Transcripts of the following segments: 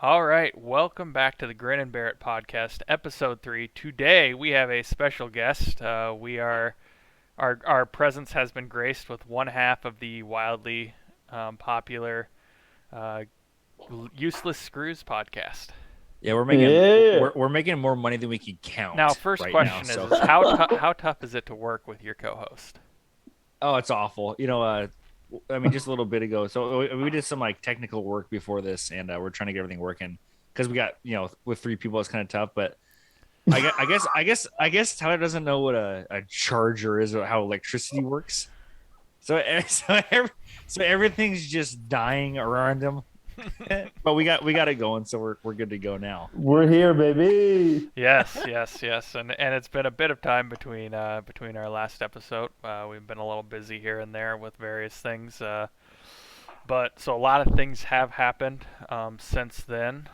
All right, welcome back to the Grin Barrett podcast, episode 3. Today we have a special guest. We are our presence has been graced with one half of the wildly popular uh, Useless Screws podcast. Yeah, we're making Yeah. we're making more money than we can Now, count first right now. question is, So, is how tough is it to work with your co-host? oh, it's awful. Just a little bit ago. So we did some like technical work before this, and we're trying to get everything working because we got with three people it's kind of tough. But I guess Tyler doesn't know what a charger is or how electricity works. So so everything's just dying around him. But we got it going, so we're good to go now. We're here, baby. Yes, and it's been a bit of time between our last episode. We've been a little busy here and there with various things. But so a lot of things have happened since then.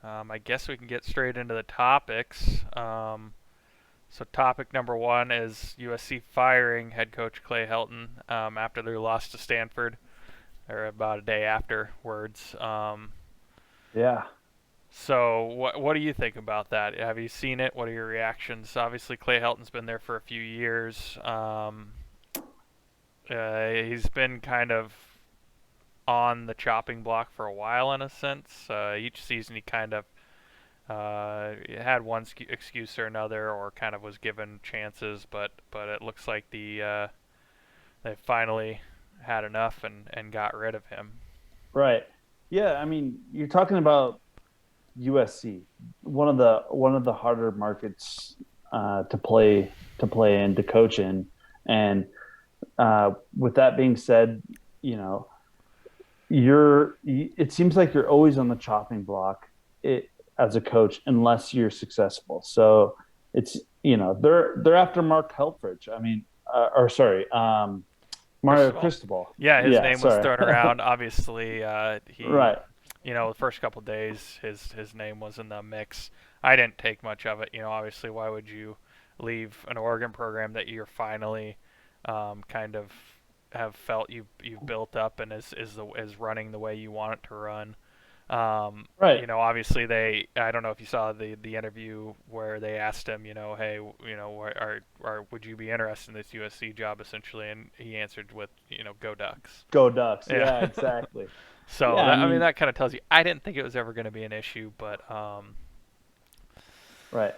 I guess we can get straight into the topics. So topic number one is USC firing head coach Clay Helton after their loss to Stanford, or about a day afterwards. Yeah. So what do you think about that? Have you seen it? What are your reactions? Obviously, Clay Helton's been there for a few years. He's been kind of on the chopping block for a while in a sense. Each season he kind of had one excuse or another, or kind of was given chances, but it looks like they finally had enough and got rid of him. Right. Yeah. I mean, you're talking about USC, one of the harder markets to play in, to coach in, and with that being said, you know, it seems like you're always on the chopping block as a coach unless you're successful. So it's they're after Mark Helfrich. I mean, or sorry, Mario Cristobal. Cristobal. Yeah, his Yeah, name was sorry. thrown around. Obviously, he, Right. the first couple days, his name was in the mix. I didn't take much of it. Obviously, why would you leave an Oregon program that you're finally kind of have felt you've built up and is running the way you want it to run? Right. Obviously I don't know if you saw the interview where they asked him, hey, would you be interested in this USC job essentially, and he answered with, go Ducks. Go Ducks. Yeah. Yeah, exactly. So Yeah, I I mean mean, that kind of tells you. I didn't think it was ever going to be an issue, but right.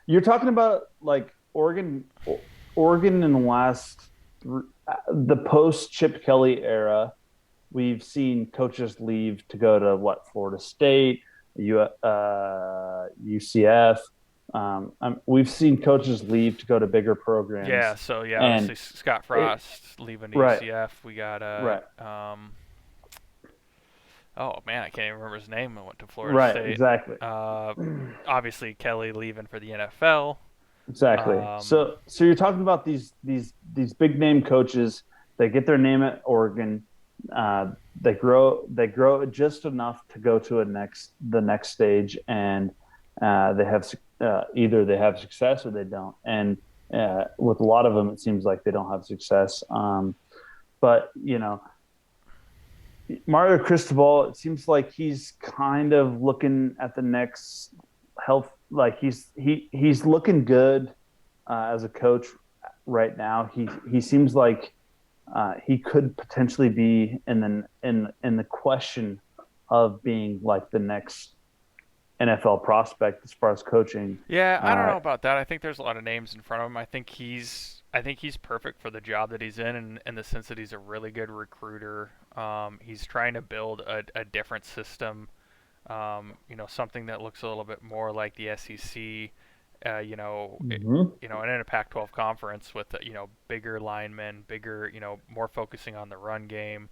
You're talking about like Oregon in the last the post Chip Kelly era. We've seen coaches leave to go to Florida State, UCF. We've seen coaches leave to go to bigger yeah. programs, So yeah, and obviously Scott it, Frost leaving to right, UCF. We got right, oh man, I can't even remember his name. I went to Florida right, State. exactly. Uh, Obviously Kelly leaving for the NFL. Exactly. Um, So you're talking about these big name coaches. They get their name at Oregon. They grow just enough to go to the next stage, and they have either they have success or they don't. And with a lot of them, it seems like they don't have success. But Mario Cristobal, it seems like he's kind of looking at the next health. Like he's looking good as a coach right now. He seems like he could potentially be in the question of being like the next NFL prospect as far as coaching. yeah, I don't Uh, know about that. I think there's a lot of names in front of him. I think he's perfect for the job that he's in the sense that he's a really good recruiter. He's trying to build a different system. Something that looks a little bit more like the SEC. mhm. And in a Pac-12 conference with bigger linemen, bigger, more focusing on the run game,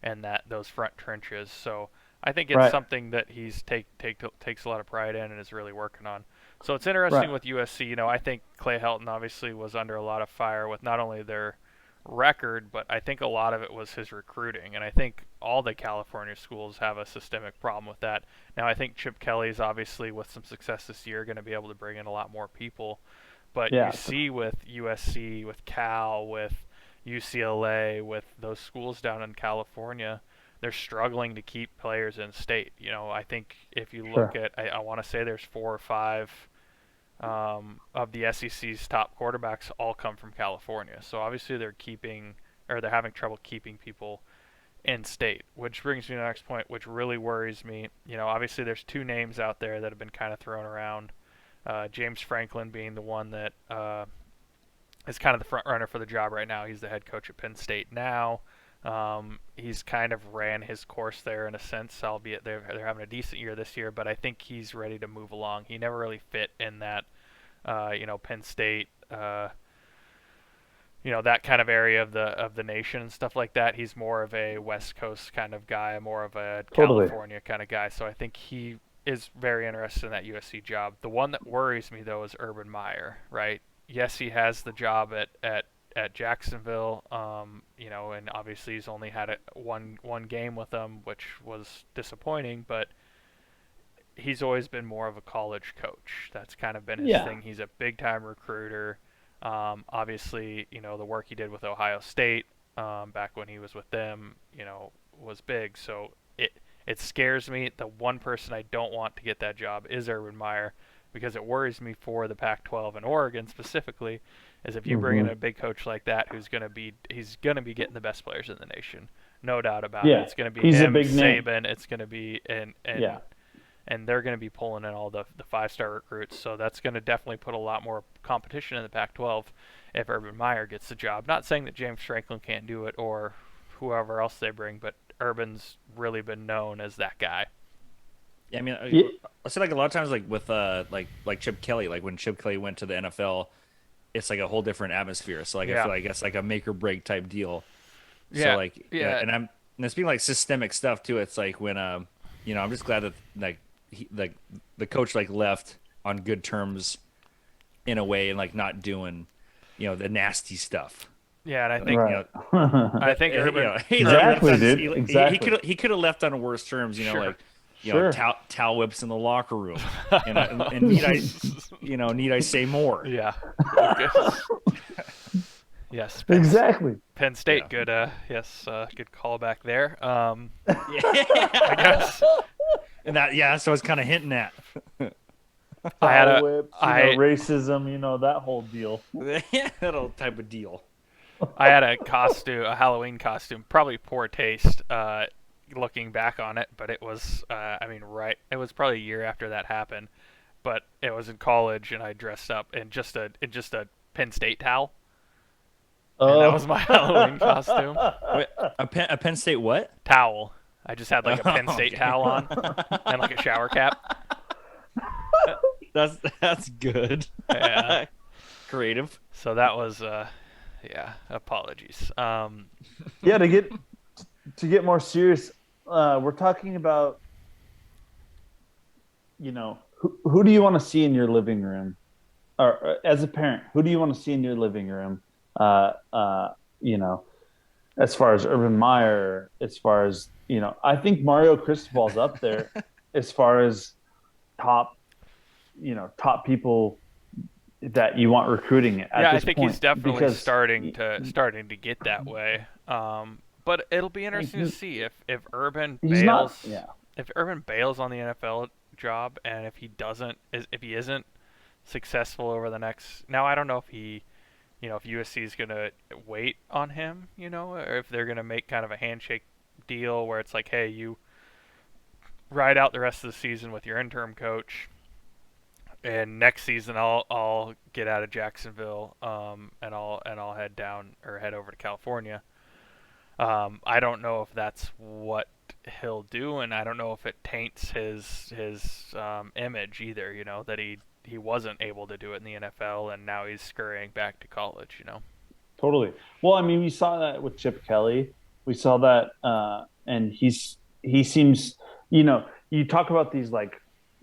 and those front trenches. So I think it's Right, something that he's takes a lot of pride in and is really working on. So it's right, interesting with USC. I think Clay Helton obviously was under a lot of fire with not only their record, but I think a lot of it was his recruiting. And I think all the California schools have a systemic problem with that. Now, I think Chip Kelly's obviously, with some success this year, going to be able to bring in a lot more people. But you yeah, see with USC, with Cal, with UCLA, with those schools down in California, they're struggling to keep players in state. I think if you look Sure. at, I want to say there's 4 or 5 of the SEC's top quarterbacks all come from California. So obviously they're having trouble keeping people in state, which brings me to the next point, which really worries me. Obviously there's 2 names out there that have been kind of thrown around. James Franklin being the one that is kind of the front runner for the job right now. He's the head coach at Penn State now. He's kind of ran his course there in a sense, albeit they're having a decent year this year. But I think he's ready to move along. He never really fit in that, Penn State, that kind of area of the nation and stuff like that. He's more of a West Coast kind of guy, more of a Totally. California kind of guy. So I think he is very interested in that USC job. The one that worries me though is Urban Meyer, right? Yes, he has the job at Jacksonville, and obviously he's only had one game with them, which was disappointing, but he's always been more of a college coach. That's kind of been his Yeah. thing. He's a big time recruiter. Obviously, the work he did with Ohio State, back when he was with them, was big. So it scares me. The one person I don't want to get that job is Urban Meyer, because it worries me for the Pac-12 and Oregon specifically. Is if you bring in Hmm. a big coach like that, he's gonna be getting the best players in the nation, no doubt about it. Yeah. It's gonna be He's a him, big name. Saban. It's gonna be Yeah. and they're going to be pulling in all the 5-star recruits. So that's going to definitely put a lot more competition in the Pac-12 if Urban Meyer gets the job. Not saying that James Franklin can't do it or whoever else they bring, but Urban's really been known as that guy. Yeah, I mean, Yeah. I say like a lot of times, like with like Chip Kelly, like when Chip Kelly went to the NFL, it's like a whole different atmosphere. So like I Yeah. feel like it's like a make or break type deal. So Yeah. like Yeah. and it's being like systemic stuff too. It's like when I'm just glad that like like the coach like left on good terms in a way and like not doing the nasty stuff. Yeah, and I think Like Right. I think Urban he left Exactly, on dude. he Exactly. could have left on worse terms. sure. Like Sure. towel whips in the locker room. And need I say more? Yeah. Okay. Yes, Exactly. Penn State, Yeah. good. Yes, good callback there. I Yeah. guess And that's what I was kind of hinting at. I had Foul a whips, I racism, that whole deal. That old type of deal. I had a Halloween costume, probably poor taste, looking back on it, but it was, it was probably a year after that happened, but it was in college, and I dressed up in just a Penn State towel, and that Oh. was my Halloween costume. Wait, a Penn State what? Towel. I just had like a Penn State Okay. towel on and like a shower cap. That's good. Yeah. Creative. So that was, yeah. Apologies. Yeah, to get more serious, we're talking about, who do you want to see in your living room, or as a parent, who do you want to see in your living room? Uh, uh, you know, as far as Urban Meyer, as far as I think Mario Cristobal's up there as far as top, top people that you want recruiting at Yeah, I this think point he's definitely because starting to get that way. But it'll be interesting to see if Urban he's not. bails Yeah, if Urban bails on the NFL job, and if he isn't successful over the next. Now I don't know if if USC is gonna wait on him, or if they're gonna make kind of a handshake deal where it's like, hey, you ride out the rest of the season with your interim coach, and next season I'll get out of Jacksonville, and I'll head over to California. I don't know if that's what he'll do, and I don't know if it taints his image either. That he wasn't able to do it in the NFL, and now he's scurrying back to college. totally. Well, I mean, we saw that with Chip Kelly. We saw that, and he seems. You talk about these like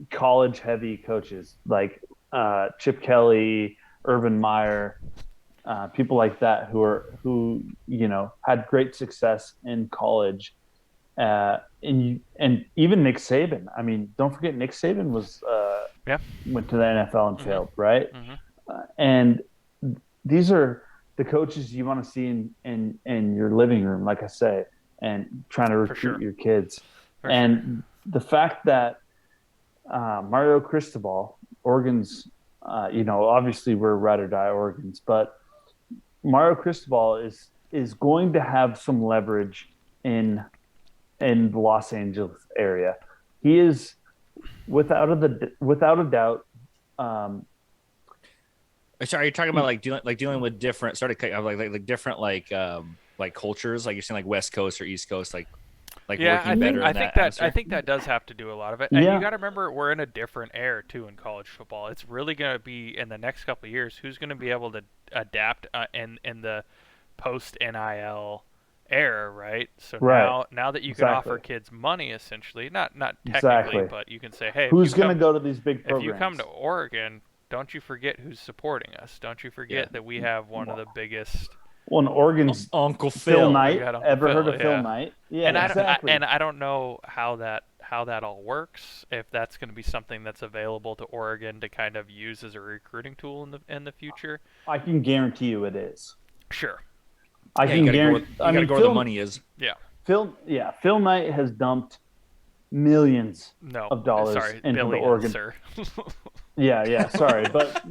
college heavy coaches like Chip Kelly, Urban Meyer, people like that who had great success in college, and even Nick Saban. I mean, don't forget Nick Saban Yeah. went to the NFL and Mhm. failed, right? Mhm. And these are the coaches you want to see in your living room, like I say. and trying to For recruit sure. your kids. For sure. And the fact that Mario Cristobal, Oregon's, obviously we're ride or die Oregons, but Mario Cristobal is going to have some leverage in the Los Angeles area. He is without a doubt. Um, Sorry, you're talking about like dealing with different sort of like different like cultures, like you're saying like West Coast or East Coast, like Yeah, working better I in think that that I atmosphere. think that does have to do a lot of it. And you yeah, got to remember we're in a different era too in college football. It's really going to be in the next couple of years who's going to be able to adapt in the post NIL era, right? So right, now that you can offer exactly, kids money essentially, not technically, exactly. but you can say, "Hey, Who's going to go to these big if you come to programs? Oregon, don't you forget who's supporting us. Don't you Yeah, forget that we have one of Well, the biggest. in Oregon's Uncle Phil Phil. We Knight. got Uncle Ever heard Phil, of Phil yeah. Knight? Yeah, And exactly. I don't know how that all works. If that's going to be something that's available to Oregon to kind of use as a recruiting tool in the future. I can guarantee you it is. Sure. I Yeah, you can gotta go where guarantee. I you gotta mean, go where the money is. Yeah. Phil Knight has dumped millions No. of dollars Sorry, into the billions, Oregon. sir. Yeah. Sorry, but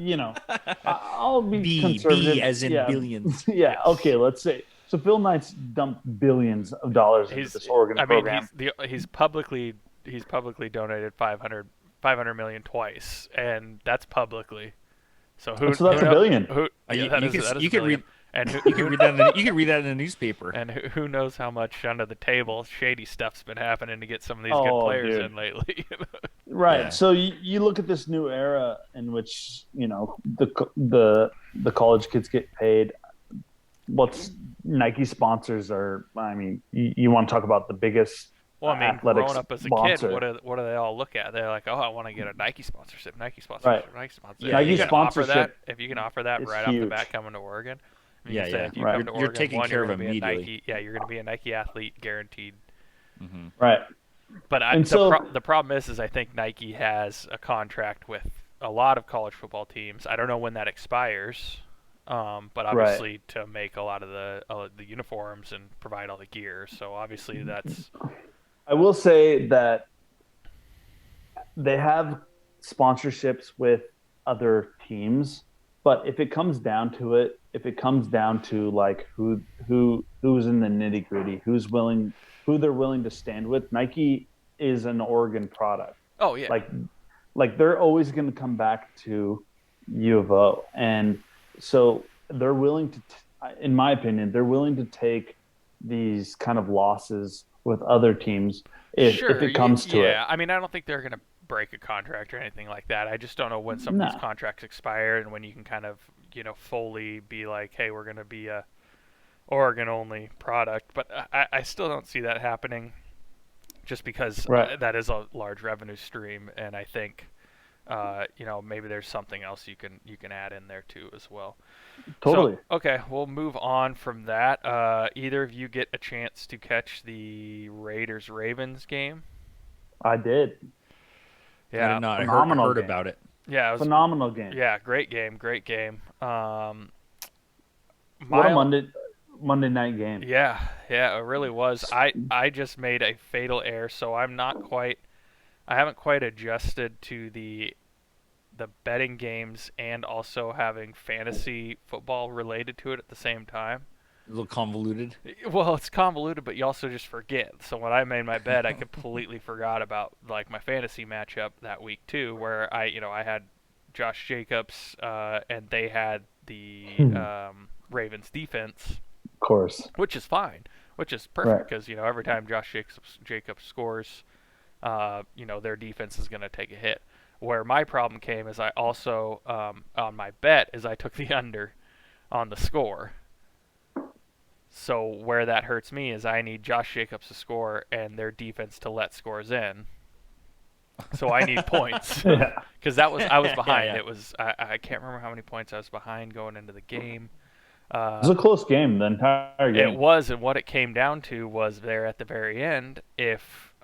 I'll be B conservative. as in Yeah, billions. yeah. Okay, Yes. let's say so. Phil Knight's dumped billions of dollars into He's this Oregon I mean, program. he's publicly donated 500 million twice, and that's publicly. So So that's a billion. who yeah, You can that is you a can billion. read And you can read that you can read that in the newspaper. and who knows how much under the table shady stuff's been happening to get some of these good Oh, players dude. in lately. Right. Yeah, So you look at this new era in which the college kids get paid. What's Nike sponsors are? I mean, you want to talk about the biggest Well, I mean, growing athletics up as a kid, sponsor, what do they all look at? They're like, oh, I want to get a Nike right? sponsorship, Nike sponsorship. yeah, If you Nike you can got offer that, sponsorship is right off the huge, bat coming to Oregon, you yeah, can say yeah. if you right? come to You're Oregon, taken one, you're care of going to be a immediately. Nike, yeah, you're going to be a Nike athlete guaranteed. Hmm. Right. But And so, the problem is I think Nike has a contract with a lot of college football teams. I don't know when that expires, but right. obviously to make a lot of the uniforms and provide all the gear. So obviously that's I will say that they have sponsorships with other teams, but if it comes down to like who's in the nitty gritty, who they're willing to stand with, Nike is an Oregon product. oh yeah, Like they're always going to come back to U of O, and so they're willing to, in my opinion, they're willing to take these kind of losses with other teams if sure, it comes to it. yeah. I mean, I don't think they're gonna break a contract or anything like that. I just don't know when some of these Nah, contracts expire and when you can kind of fully be like, hey, we're gonna be a Oregon only product. But I still don't see that happening just because right. that is a large revenue stream, and I think maybe there's something else you can add in there too as well. So Totally. okay, we'll move on from that. Either of you get a chance to catch the Raiders Ravens game? I did. I did Yeah, not. I Phenomenal heard game. about it. yeah, it was Phenomenal game. yeah, great game, great game. What a Mile, Monday night game. yeah, it really was. I just made a fatal error, so I haven't quite adjusted to the betting games and also having fantasy football related to it at the same time. A little convoluted. Well, it's convoluted, but you also just forget. So when I made my bet, I completely forgot about like my fantasy matchup that week too, where I had Josh Jacobs, and they had the Of Ravens defense, course. which is fine, which is Right. perfect because every time Jacobs scores, their defense is going to take a hit. Where my problem came is I also on my bet is I took the under on the score. So where that hurts me is I need Josh Jacobs to score and their defense to let scores in. So I need points Yeah. because I was Yeah, behind. yeah. It was I can't remember how many points I was behind going into the game. It was a close game the entire It game. was, and what it came down to was there at the very end. If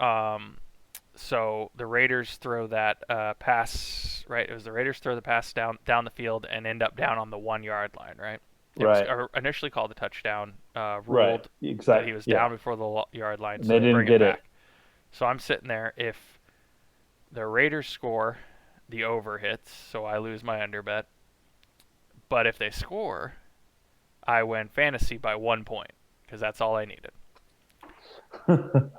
so the Raiders throw that pass, right? It was the Raiders throw the pass down the field and end up down on the 1 yard line, right? it was Right. initially called a touchdown, Right. ruled that he Exactly. was Yeah. down before the yard line, And so they they didn't bring it get it. back. So I'm sitting there. If the Raiders score, the over hits, so I lose my under bet. But if they score, I win fantasy by 1 point because that's all I needed. What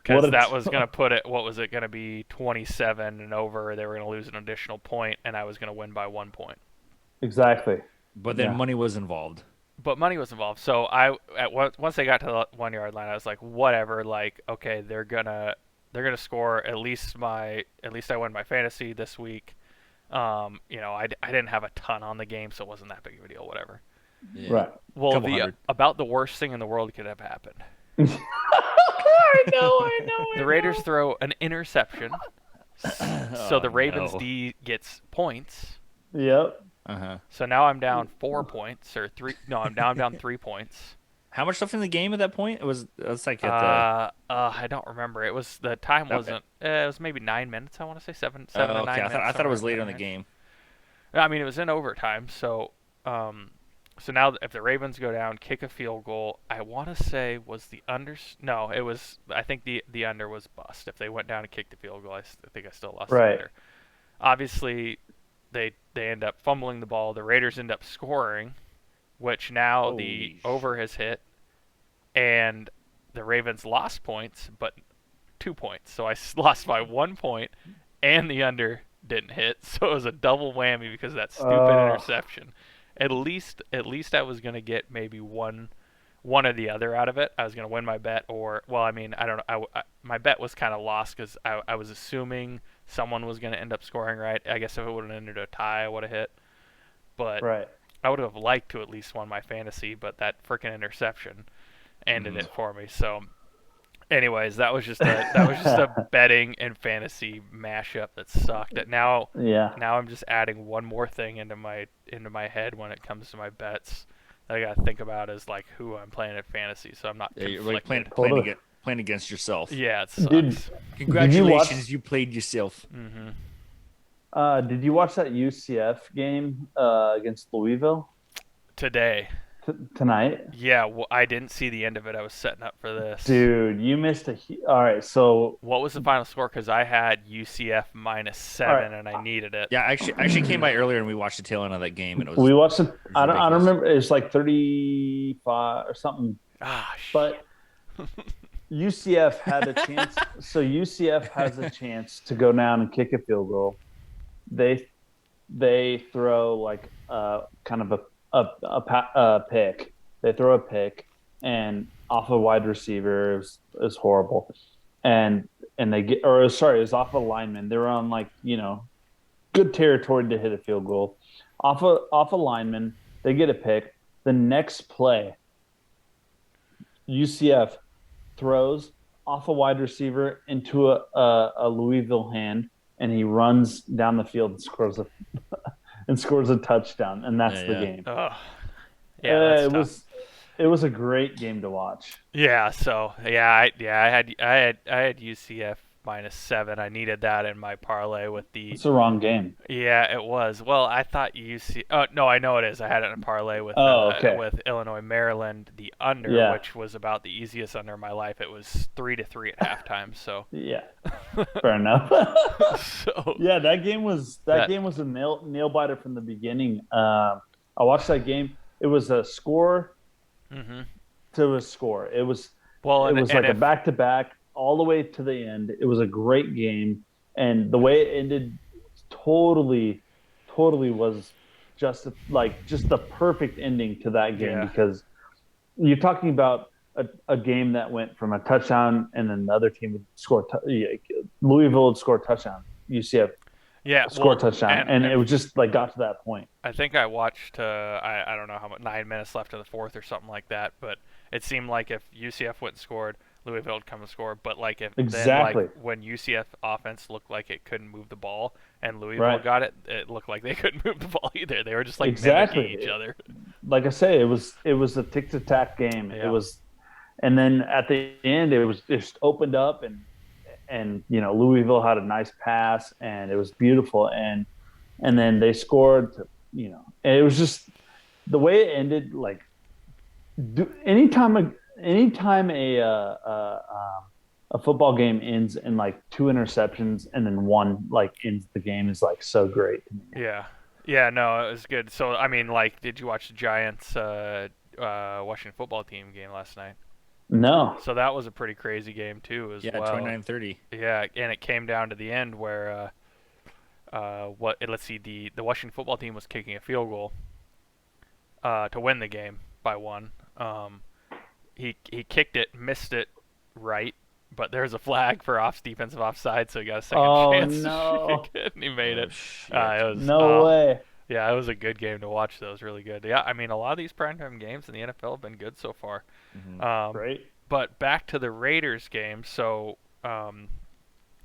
Because a that was going to put it, what was it going to be, 27 and over. They were going to lose an additional point, and I was going to win by 1 point. exactly. But then Yeah. money was involved. But money was involved. So once they got to the 1 yard line, I was like, whatever. Like, okay, they're gonna score at least I win my fantasy this week. I didn't have a ton on the game, so it wasn't that big of a deal. Whatever. Yeah, Right. Well, couple the hundred. about the worst thing in the world could have happened. I know. I know. The I Raiders know. throw an interception, so Oh the Ravens no. D gets points. Yep. Uh-huh. So now I'm down 4 points or three. No, I'm down 3 points. How much stuff in the game at that point? It was like at the I don't remember. It was the time okay. wasn't. It was maybe 9 minutes. I want to say seven Oh, to okay. nine I minutes. thought it was Somewhere later in in the there. game. I mean, it was in overtime. So now if the Ravens go down, kick a field goal, I want to say was the under. No, it was. I think the under was bust. If they went down and kicked the field goal, I think I still lost the Right. under. Obviously, they end up fumbling the ball. The Raiders end up scoring, which now the Holy over has hit, and the Ravens lost points, but 2 points. So I lost by 1 point, and the under didn't hit. So it was a double whammy because of that stupid Uh, interception. At least I was gonna get maybe one or the other out of it. I was gonna win my bet, or well, I mean, I don't know. My bet was kind of lost because I was assuming someone was gonna end up scoring right. I guess if it would have ended a tie, I would have hit. But right. I would have liked to at least won my fantasy, but that freaking interception ended Mhm. it for me. So, anyways, that was just a betting and fantasy mashup that sucked. That Yeah. now I'm just adding one more thing into my head when it comes to my bets that I gotta think about is like who I'm playing at fantasy, so I'm not Yeah, you're like playing conflicted. Totally. playing against yourself. Yeah, it Dude, sucks. did you watch? Congratulations, you played yourself. hmm Did you watch that UCF game against Louisville Today, tonight? yeah, well, I didn't see the end of it. I was setting up for this. Dude, you missed All right, so What was the final score? Because I had UCF minus all right, seven and I needed it. Yeah, I actually came by earlier and we watched the tail end of that game and we watched it. it was I don't ridiculous. remember. It's like 35 or something. Ah, shit. But UCF had a chance. So UCF has a chance to go down and kick a field goal. They throw like kind of a pick. They throw a pick and off a wide receiver is horrible, and they get or sorry, it was off a lineman. They were on like good territory to hit a field goal. Off a lineman, they get a pick. The next play, UCF throws off a wide receiver into a Louisville hand, and he runs down the field and scores a touchdown, and that's Yeah, the yeah. game. Oh, yeah, that's It tough. was a great game to watch. Yeah, so I had UCF minus seven. I needed that in my parlay with the. It's the wrong game. Yeah, it was. Well, I thought UC. Oh no, I know it is. I had it in a parlay Oh, okay. with Illinois Maryland the under, Yeah, which was about the easiest under of my life. It was 3-3 at halftime. So yeah, fair enough. so Yeah, that that. game was a nail biter from the beginning. I watched that game. It was a score hmm to a score. Well, It was and like a if back to back all the way to the end. It was a great game, and the way it ended, totally, totally was just the perfect ending to that game yeah because you're talking about a game that went from a touchdown and then the other team would score. Louisville would score a touchdown. UCF yeah score a well touchdown, and it and was just like got to that point. I think I watched I don't know how much 9 minutes left in the fourth or something like that, but it seemed like if UCF went and scored, Louisville would come and score. But like if then like Exactly. when UCF offense looked like it couldn't move the ball and Louisville Right. got it, it looked like they couldn't move the ball either. They were just like mimicking Exactly. each other. Like I say, it was a tick to tack game. It Yeah. was, and then at the end, it was just opened up, and Louisville had a nice pass, and it was beautiful, and then they scored. And it was just the way it ended, like anytime a football game ends in like two interceptions and then one like ends the game is like so great to me. Yeah. Yeah, no, it was good. So, I mean, like, did you watch the Giants Washington football team game last night? No. So that was a pretty crazy game too, as Yeah, well. 29-30. Yeah, and it came down to the end where let's see, the Washington football team was kicking a field goal to win the game by one. He kicked it, missed it right, but there's a flag for defensive offside, so he got a second Oh chance to no. kick it, and he made Oh it. shit. It was No way. yeah, it was a good game to watch. That was really good. Yeah, I mean, a lot of these primetime games in the NFL have been good so far. Hmm. Great. But back to the Raiders game. So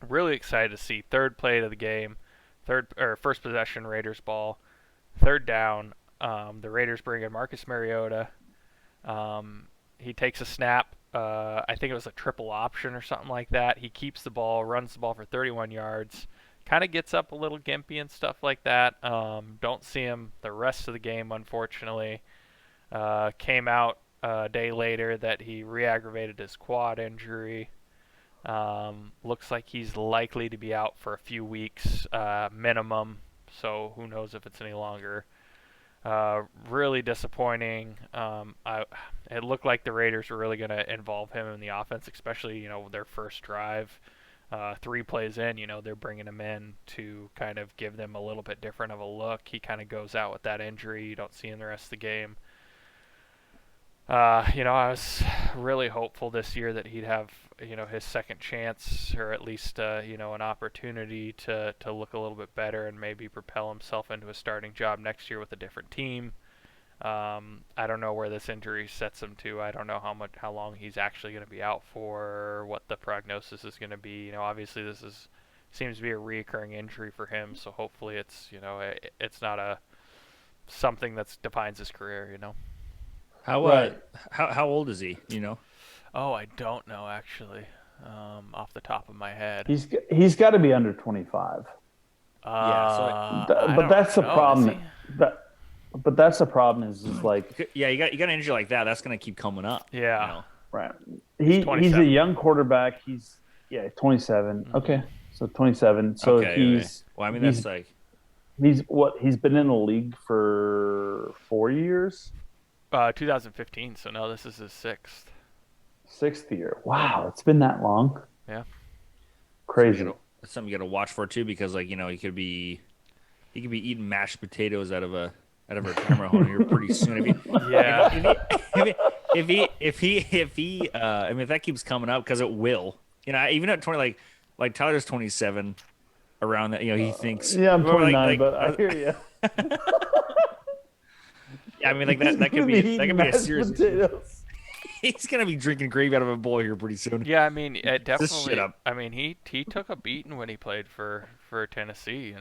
really excited to see third play of the game, third or first possession Raiders ball, third down. The Raiders bring in Marcus Mariota. He takes a snap. I think it was a triple option or something like that. He keeps the ball, runs the ball for 31 yards. Kind of gets up a little gimpy and stuff like that. Don't see him the rest of the game, unfortunately. Came out a day later that he re-aggravated his quad injury. Looks like he's likely to be out for a few weeks minimum. So who knows if it's any longer. Really disappointing. It looked like the Raiders were really going to involve him in the offense, especially their first drive. 3 plays in, they're bringing him in to kind of give them a little bit different of a look. He kind of goes out with that injury. You don't see him the rest of the game. I was really hopeful this year that he'd have, his second chance, or at least, an opportunity to look a little bit better and maybe propel himself into a starting job next year with a different team. I don't know where this injury sets him to. I don't know how long he's actually going to be out for, what the prognosis is going to be. Obviously seems to be a recurring injury for him, so hopefully it's not something that defines his career. How Right. how old is he? You know? Oh, I don't know actually, off the top of my head. He's got to be under 25. Yeah. So I But don't that's the know. Is problem. he? That but that's the problem is like yeah, you got an injury like that. That's gonna keep coming up. You Yeah, know? right. he's He's a 27. young quarterback. He's 27. Hmm. Okay. So 27. So Okay. Okay. Well, I mean that's he's like he's been in the league for 4 years, 2015. So no, this is his sixth. sixth year. Wow, it's been that long. Yeah. Crazy. that's something you got to watch for too, because like he could be eating mashed potatoes out of a retirement home here pretty soon. Yeah. If he I mean if that keeps coming up, because it will. Even at 20, like Tyler's 27, around that. He thinks. Yeah, I'm or 29, but I hear you. Yeah, I mean like that that could be a serious issue. potatoes. He's gonna be drinking gravy out of a bowl here pretty soon. Yeah, I mean, it This definitely. shit up. I mean, he took a beating when he played for Tennessee.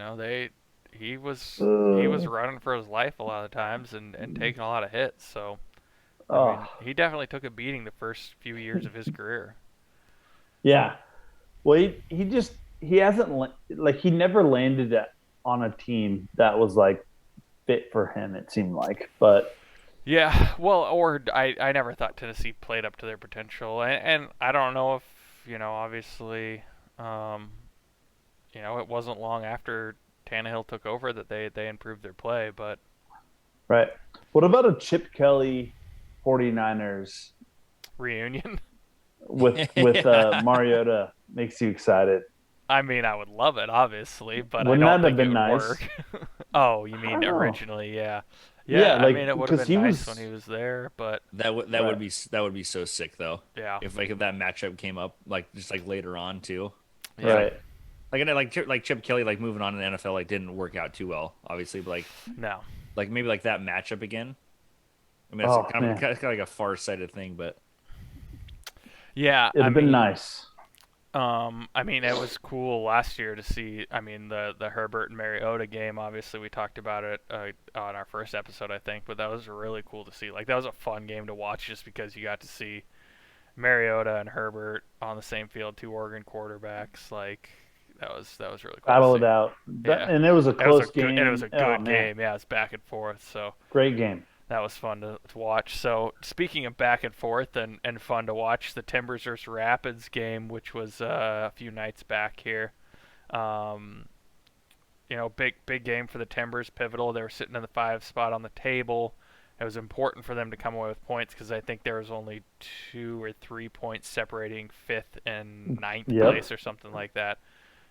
He was running for his life a lot of times and taking a lot of hits. So I mean, Oh, he definitely took a beating the first few years of his career. yeah. Well, he hasn't like he never landed on a team that was like fit for him. It seemed like, but Yeah, well, or I never thought Tennessee played up to their potential, and I don't know if obviously, um, it wasn't long after Tannehill took over that they improved their play, but right. What about a Chip Kelly 49ers reunion. with Yeah. Mariota makes you excited? I mean, I would love it, obviously, but I Wouldn't don't that have think it been would nice? work. Oh, you I don't mean know. originally? Yeah, Yeah, yeah. I mean, like it would have because been he nice when was he was there, but right, That would be so sick though. yeah, If that matchup came up like just like later on too. It's yeah, right. like Chip Kelly like moving on in the NFL like didn't work out too well, obviously, but no, like maybe like that matchup again. I mean, it's Oh man, kind of like a far-sighted thing, but yeah. it'd I have been mean, nice. I mean, it was cool last year to see. I mean, the Herbert and Mariota game. Obviously, we talked about it on our first episode, I think. But that was really cool to see. Like, that was a fun game to watch, just because you got to see Mariota and Herbert on the same field, two Oregon quarterbacks. Like, that was really cool Battle to it see. out. Yeah, And it was a it was a close good and it was game. a Oh good man, game. Yeah, it's back and forth. So great game. that was fun to watch. So speaking of back and forth and fun to watch, the Timbers versus Rapids game, which was a few nights back here. Um, big game for the Timbers, pivotal. They were sitting in the 5 spot on the table. It was important for them to come away with points because I think there was only 2 or 3 points separating fifth and ninth Yep. place or something like that.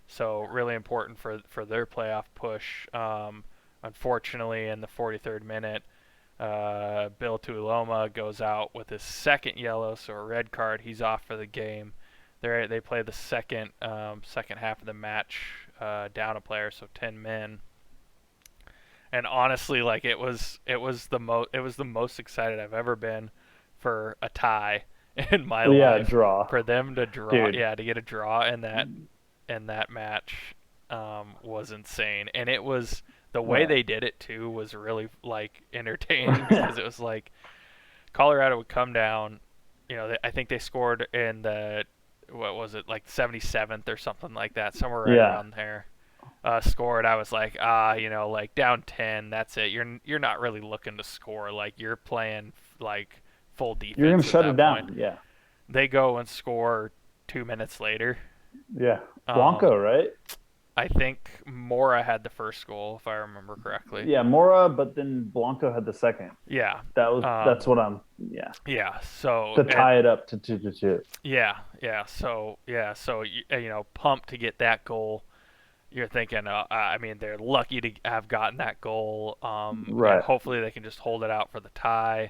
So really important for their playoff push. Unfortunately, in the 43rd minute, Bill Tuiloma goes out with his second yellow, so a red card. He's off for the game. They play the second half of the match down a player, so 10 men. And honestly, like it was the most excited I've ever been for a tie in my Yeah, life. draw, For them to draw, dude. yeah, to get a draw in that match was insane. And it was the way Right. they did it too was really like entertaining because it was like Colorado would come down. I think they scored in the what was it like 77th or something like that, somewhere right Yeah, around there. Scored. I was like, like down 10. That's it. You're not really looking to score. Like you're playing like full you're gonna defense at shut it that point. down. Yeah, They go and score 2 minutes later. yeah. Um, Blanco, right? I think Mora had the first goal, if I remember correctly. Yeah, Mora, but then Blanco had the second. Yeah. That's what I'm. Yeah, Yeah. So to tie it up to 2-2. yeah, yeah. So pumped to get that goal. You're thinking, I mean, they're lucky to have gotten that goal. Right, Hopefully they can just hold it out for the tie.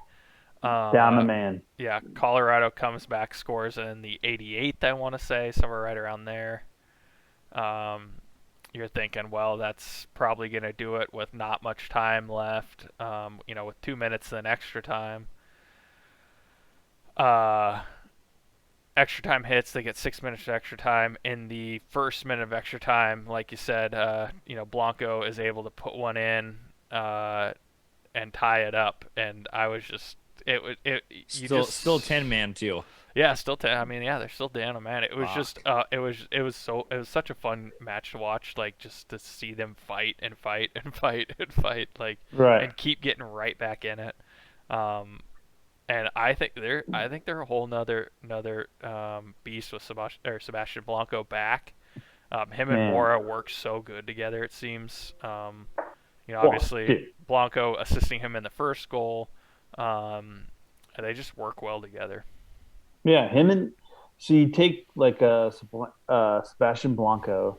down a Uh, man. yeah, Colorado comes back, scores in the 88th, I want to say, somewhere right around there. Um, you're thinking, well, that's probably going to do it with not much time left. With 2 minutes and extra time. Uh, Extra time hits, they get 6 minutes of extra time. In the first minute of extra time, like you said, Blanco is able to put one in uh, and tie it up. And I was just, you Still just, 10 man too. yeah, still 10. I mean, yeah, they're still down a man. It was just, Fuck. it was such a fun match to watch. Like just to see them fight and fight and fight and fight, like, Right. and keep getting right back in it. Um, and I think they're a whole another beast with Sebastian Blanco back. Him and Man. Mora work so good together. It seems. Well, Obviously dude. Blanco assisting him in the first goal. They just work well together. Yeah, him and so you take like Sebastian Blanco.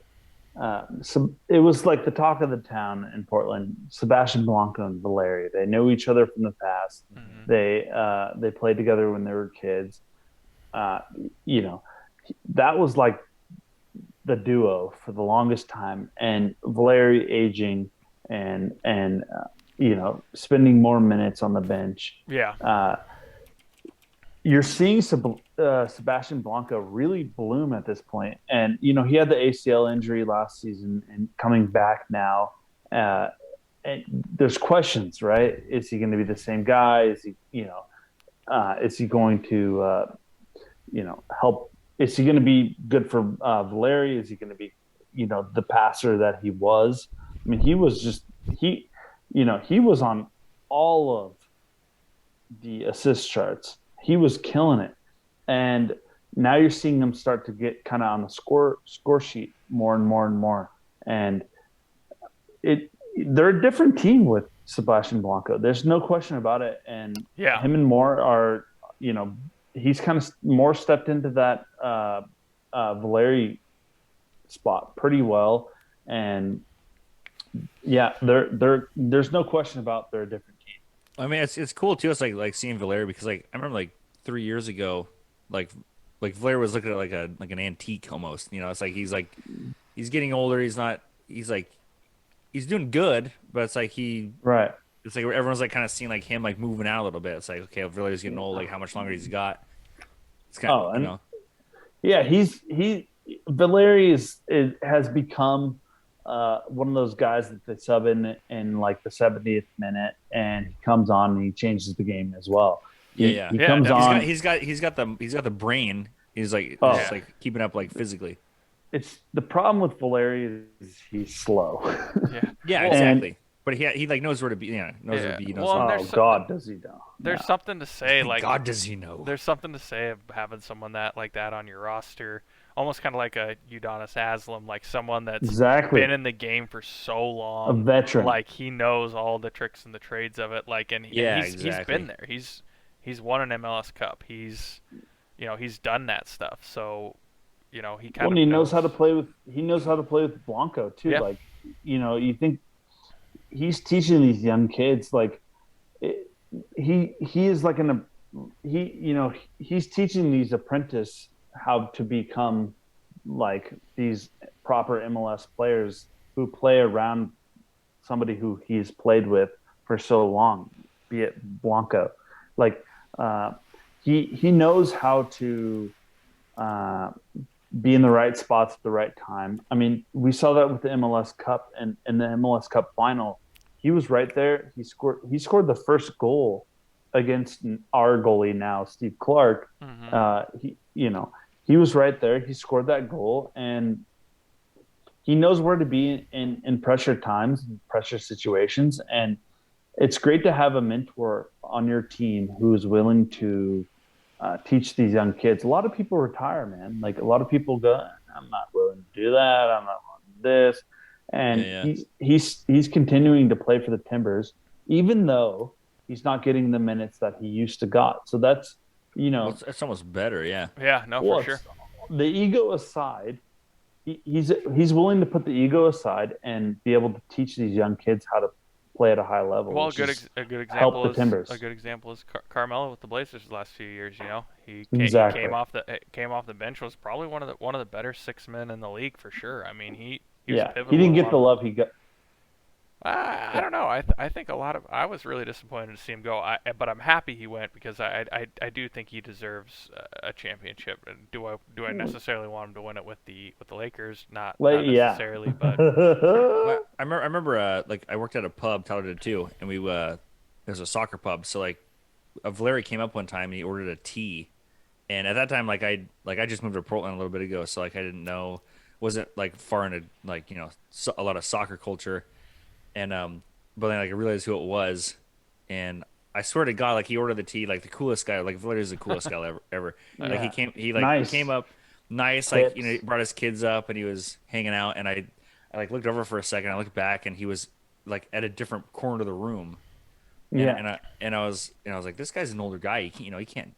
So it was like the talk of the town in Portland. Sebastian Blanco and Valeria. They know each other from the past. Hmm. They played together when they were kids. Uh, you know, that was like the duo for the longest time. And Valeria aging and spending more minutes on the bench. Yeah. Uh, you're seeing Sebastian Blanco really bloom at this point. And, he had the ACL injury last season and coming back now. Uh, and there's questions, right? Is he going to be the same guy? Is he going to, help? Is he going to be good for Valeri? Is he going to be, the passer that he was? I mean, he was on all of the assist charts. He was killing it, and now you're seeing him start to get kind of on the score sheet more and more and more. And they're a different team with Sebastian Blanco. There's no question about it. And Yeah. him and Moore are, he's kind of more stepped into that Valeri spot pretty well. And yeah, there's no question about they're a different team. I mean, it's cool too. It's like seeing Valeri because like I remember like 3 years ago, like Valeri was looking at like an antique almost. It's like he's getting older. He's doing good, but Right. it's like everyone's like kind of seeing like him like moving out a little bit. It's like okay, Valeri's getting old. Like how much longer he's got? It's kind Oh, of and yeah, Valeri has become one of those guys that they sub in like the 70th minute, and he comes on and he changes the game as well. yeah. He Yeah, comes definitely. on. He's got the brain. He's like Oh, he's Yeah. just like keeping up like physically. it's the problem with Valeri is he's slow. Yeah. Yeah, Well, And exactly. but he like knows where to be. Yeah, knows where to Yeah. be. He knows Well, who. and Oh God, does he know? there's No. something to say like God, does he know? there's something to say of having someone that like that on your roster, almost kind of like a Udonis Haslam, like someone that's been Exactly. in the game for so A long, veteran. like he knows all the tricks and the trades of it, like and Yeah, he's been exactly. there. He's won an MLS Cup. He's done that stuff. So he Well, kind and of he knows how to knows. play with. He knows how to play with Blanco too. Yeah. Like, you think he's teaching these young kids like it, he is like he's teaching these apprentice how to become like these proper MLS players who play around somebody who he's played with for so long, be it Blanco. Like uh, he knows how to uh, be in the right spots at the right time. I mean, we saw that with the MLS Cup and in the MLS Cup final. He was right there. He scored the first goal against our goalie now, Steve Clark. Hmm. He was right there. He scored that goal, and he knows where to be in pressure times, pressure situations, and it's great to have a mentor on your team who's willing to teach these young kids. A lot of people retire, man. Like a lot of people go, I'm not willing to do that. I'm not willing to do this, Yeah, and yeah. he's continuing to play for the Timbers, even though he's not getting the minutes that he used to got. So that's you Well, know, it's almost better. Yeah. Yeah. No, for well, sure. the ego aside. He's willing to put the ego aside and be able to teach these young kids how to play at a high level, Well, which is a good help example the is Timbers. Carmelo with the Blazers the last few years. He Exactly. came off the bench, was probably one of the better six men in the league for sure. I mean, he was Yeah, he pivotal in didn't a get lot the of love he got. I Yeah, don't know. I think I was really disappointed to see him go. But I'm happy he went because I do think he deserves a championship. And do I necessarily want him to win it with the Lakers? Not like yeah. necessarily, but Well, I remember like I worked at a pub, Tyler did too, and it was a soccer pub. So like a Valeri came up one time and he ordered a tea, and at that time I just moved to Portland a little bit ago, so like I didn't know, wasn't like far into like a lot of soccer culture, and but then like I realized who it was, and I swear to God, like he ordered the tea, like the coolest guy, like Valeri's the coolest guy ever. Like Yeah, he came nice up nice, like he tips. brought his kids up and he was hanging out, and I like looked over for a second, I looked back and he was like at a different corner of the room, and Yeah. I was like, this guy's an older guy, he can't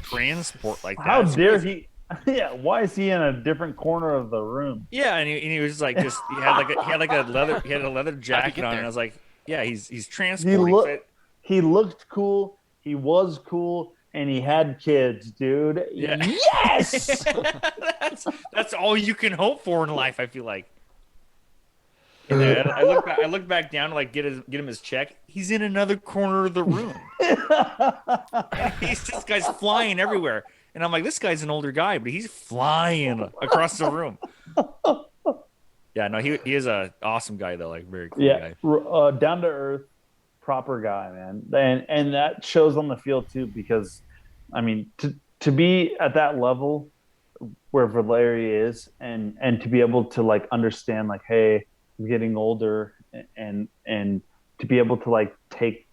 transport like that. How It's dare crazy. he? Yeah, why is he in a different corner of the room? Yeah, and he was like just he had a leather how'd he jacket get on, and there? I was like, yeah, he's He transporting. looked he looked cool. He was cool, and he had kids, dude. Yeah. Yes. That's all you can hope for in life, I feel like. And then I look back down to like get him his check. He's in another corner of the room. This guy's flying everywhere. And I'm like, this guy's an older guy, but he's flying across the room. Yeah, no, he is a awesome guy though, like very cool Yeah, guy. down to earth, proper guy, man, and that shows on the field too. Because, I mean, to be at that level where Valeri is, and to be able to like understand, like, hey, I'm getting older, and to be able to like take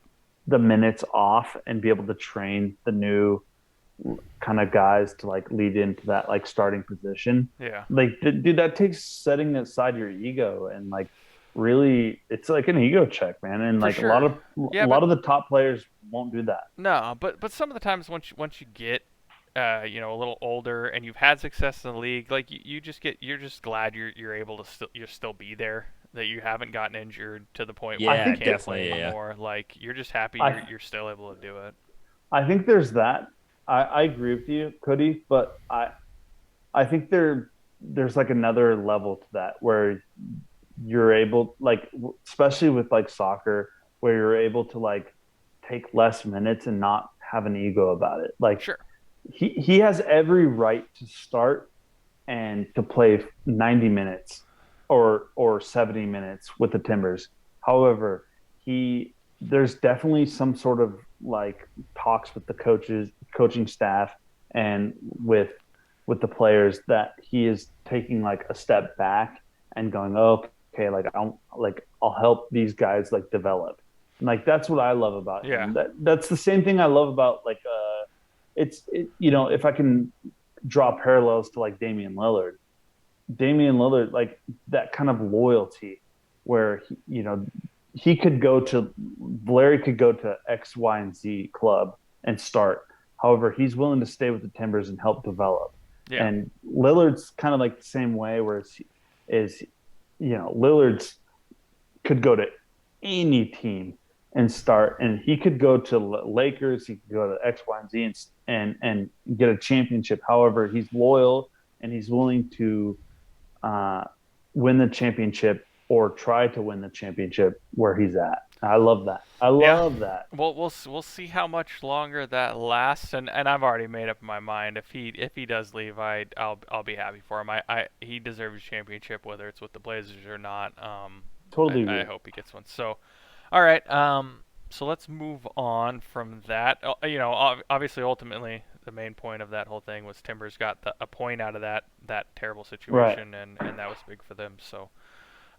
the minutes off and be able to train the new kind of guys to like lead into that like starting position. Yeah, Like, dude, that takes setting aside your ego and like really, it's like an ego check, man. And for like sure. a Yeah, but lot of the top players won't do that. no, but some of the times once you get a little older and you've had success in the league, like you're just glad you're able to still be there, that you haven't gotten injured to the point where I you Yeah, think can't that play definitely. Yeah, anymore. Like you're just happy I you're still able to do it. I think there's that. I agree with you, Cody, but I think there's like another level to that where you're able, like, especially with like soccer, where you're able to like take less minutes and not have an ego about it. Like, Sure. he has every right to start and to play 90 minutes or 70 minutes with the Timbers. However, he there's definitely some sort of like talks with the coaching staff, and with the players, that he is taking like a step back and going, oh, okay, I'll help these guys like develop. And like that's what I love about Yeah. him. That's the same thing I love about if I can draw parallels to like Damian Lillard, like that kind of loyalty where he could go to Larry could go to X, Y, and Z club and start. However, he's willing to stay with the Timbers and help develop. Yeah. And Lillard's kind of like the same way, where is Lillard's could go to any team and start, and he could go to Lakers, he could go to X, Y, and Z, and get a championship. However, he's loyal and he's willing to uh, win the championship or try to win the championship where he's at. I love that. I Yeah. love that. Well, we'll see how much longer that lasts, and I've already made up my mind. If he does leave, I'll be happy for him. He deserves a championship, whether it's with the Blazers or not. Totally I agree. hope he gets one. So, all right. So let's move on from that. Obviously, ultimately, the main point of that whole thing was Timbers got a point out of that terrible Right. situation, and that was big for them. So.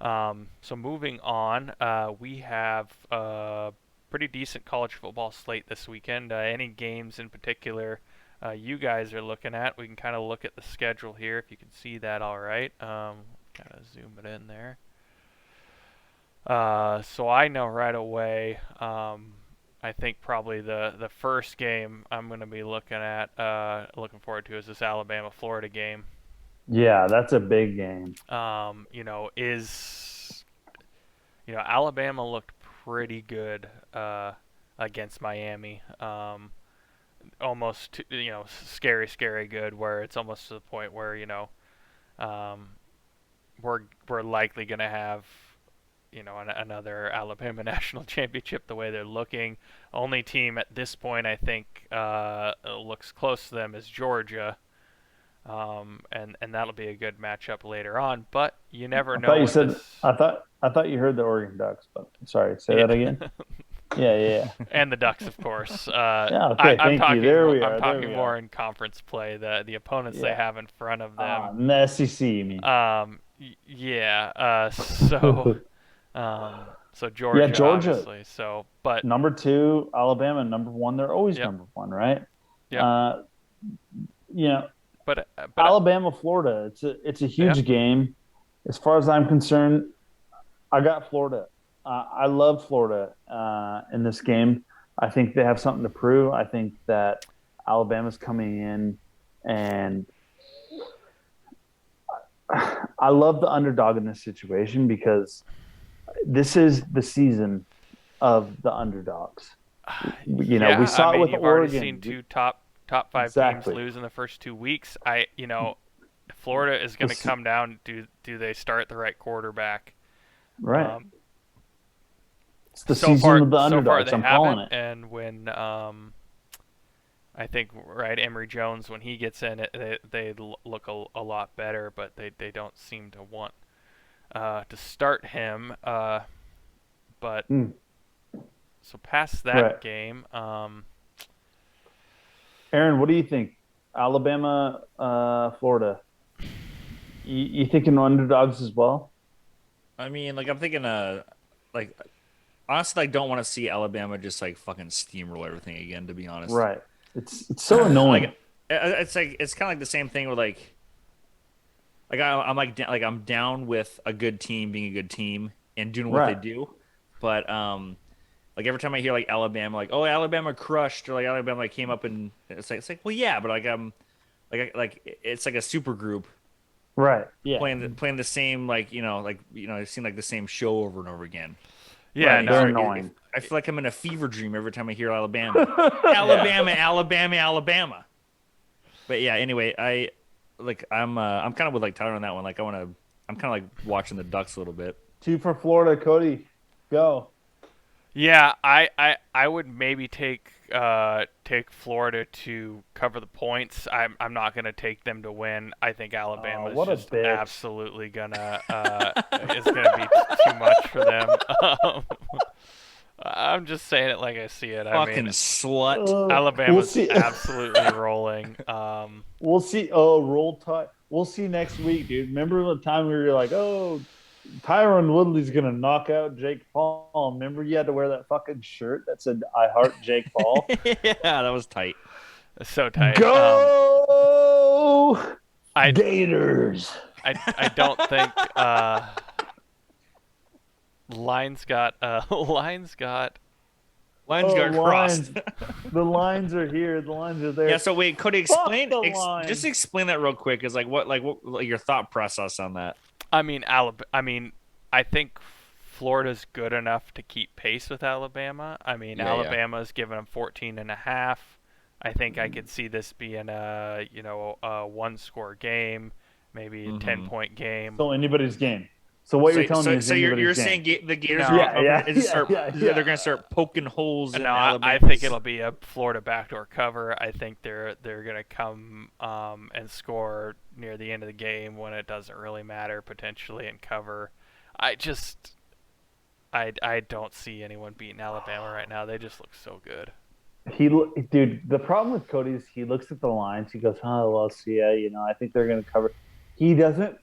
So moving on, we have a pretty decent college football slate this weekend. Any games in particular you guys are looking at? We can kind of look at the schedule here if you can see that all right. Kind of zoom it in there. So I know right away. I think probably the first game I'm going to be looking forward to is this Alabama Florida game. Yeah, that's a big game. Is Alabama looked pretty good against Miami. Almost, scary good. Where it's almost to the point where um, we're likely going to have another Alabama national championship the way they're looking. Only team at this point I think looks close to them is Georgia. And that'll be a good matchup later on, but you never I thought know you with said this. I thought you heard the Oregon Ducks, but sorry, say Yeah. that again. Yeah, yeah, And the Ducks, of course. yeah. Okay, I'm thank you. talking. There we I'm are. There talking we more are. in conference play. The opponents they Yeah. have in front of them. In the SEC, you mean? Yeah. So Yeah, Georgia, Georgia, obviously. So, but number two, Alabama, number one. They're always yep, number one, right? yep. Uh, you know, But Alabama, Florida. It's a yeah, huge game. As far as I'm concerned, I got Florida. I love Florida in this game. I think they have something to prove. I think that Alabama's coming in, and I love the underdog in this situation because this is the season of the underdogs. We yeah. I saw it mean, with you've already seen Oregon. two top five teams Exactly. lose in the first 2 weeks. Florida is going to This, come down. Do they start the right quarterback? right. Um, It's the season of the so far underdogs. they I'm calling haven't, it. and when I think right Emory Jones when he gets in it, they look a lot better, but they don't seem to want to start him. But Mm, so past right. that game, Aaron, what do you think? Alabama, Florida. You thinking underdogs as well? I mean, like I'm thinking, like honestly, I don't want to see Alabama just like fucking steamroll everything again. To be honest, Right. It's so annoying. like it's kind of like the same thing with I'm like I'm down with a good team being a good team and doing what they Right. do, but like every time I hear like Alabama, like oh Alabama crushed or like Alabama like came up and it's like well yeah, but like it's like a super group Right. Yeah. playing the same it seemed like the same show over and over again. yeah, Right. And They're no, I feel like I'm in a fever dream every time I hear Alabama, yeah, Alabama. But yeah, anyway, I'm kind of with like Tyler on that one. Like I'm kind of like watching the Ducks a little bit. Two for Florida, Cody. Go. yeah. I would maybe take Florida to cover the points. I'm not gonna take them to win. I think Alabama is What a just bitch. absolutely gonna is gonna be too much for them. I'm just saying it like I see it. I Fucking mean, slut. We'll Alabama's see. absolutely rolling. We'll see. Oh, roll tide. We'll see next week, dude. Remember the time we were like, oh, Tyron Woodley's gonna knock out Jake Paul. Remember, you had to wear that fucking shirt that said "I heart Jake Paul." Yeah, that was tight. It's so tight. Go I Gators! I don't think lines got lines got. Lines got crossed. Lines. The lines are here. The lines are there. Yeah. So wait, Cody, Fuck the line. just explain that real quick. Is what your thought process on that? I mean, I think Florida's good enough to keep pace with Alabama. I mean, Yeah, yeah. Alabama's given them 14 and a half. I think I could see this being a one-score game, maybe a 10-point game. So anybody's game. So what you're telling me is so you're game. saying the Gators No. are Yeah. they're going to start poking holes in No, Alabama. I think it'll be a Florida backdoor cover. I think they're gonna come and score near the end of the game when it doesn't really matter potentially and cover. I don't see anyone beating Alabama right now. They just look so good. Dude, the problem with Cody is he looks at the lines. He goes, "Oh well, so yeah, I think they're going to cover." He doesn't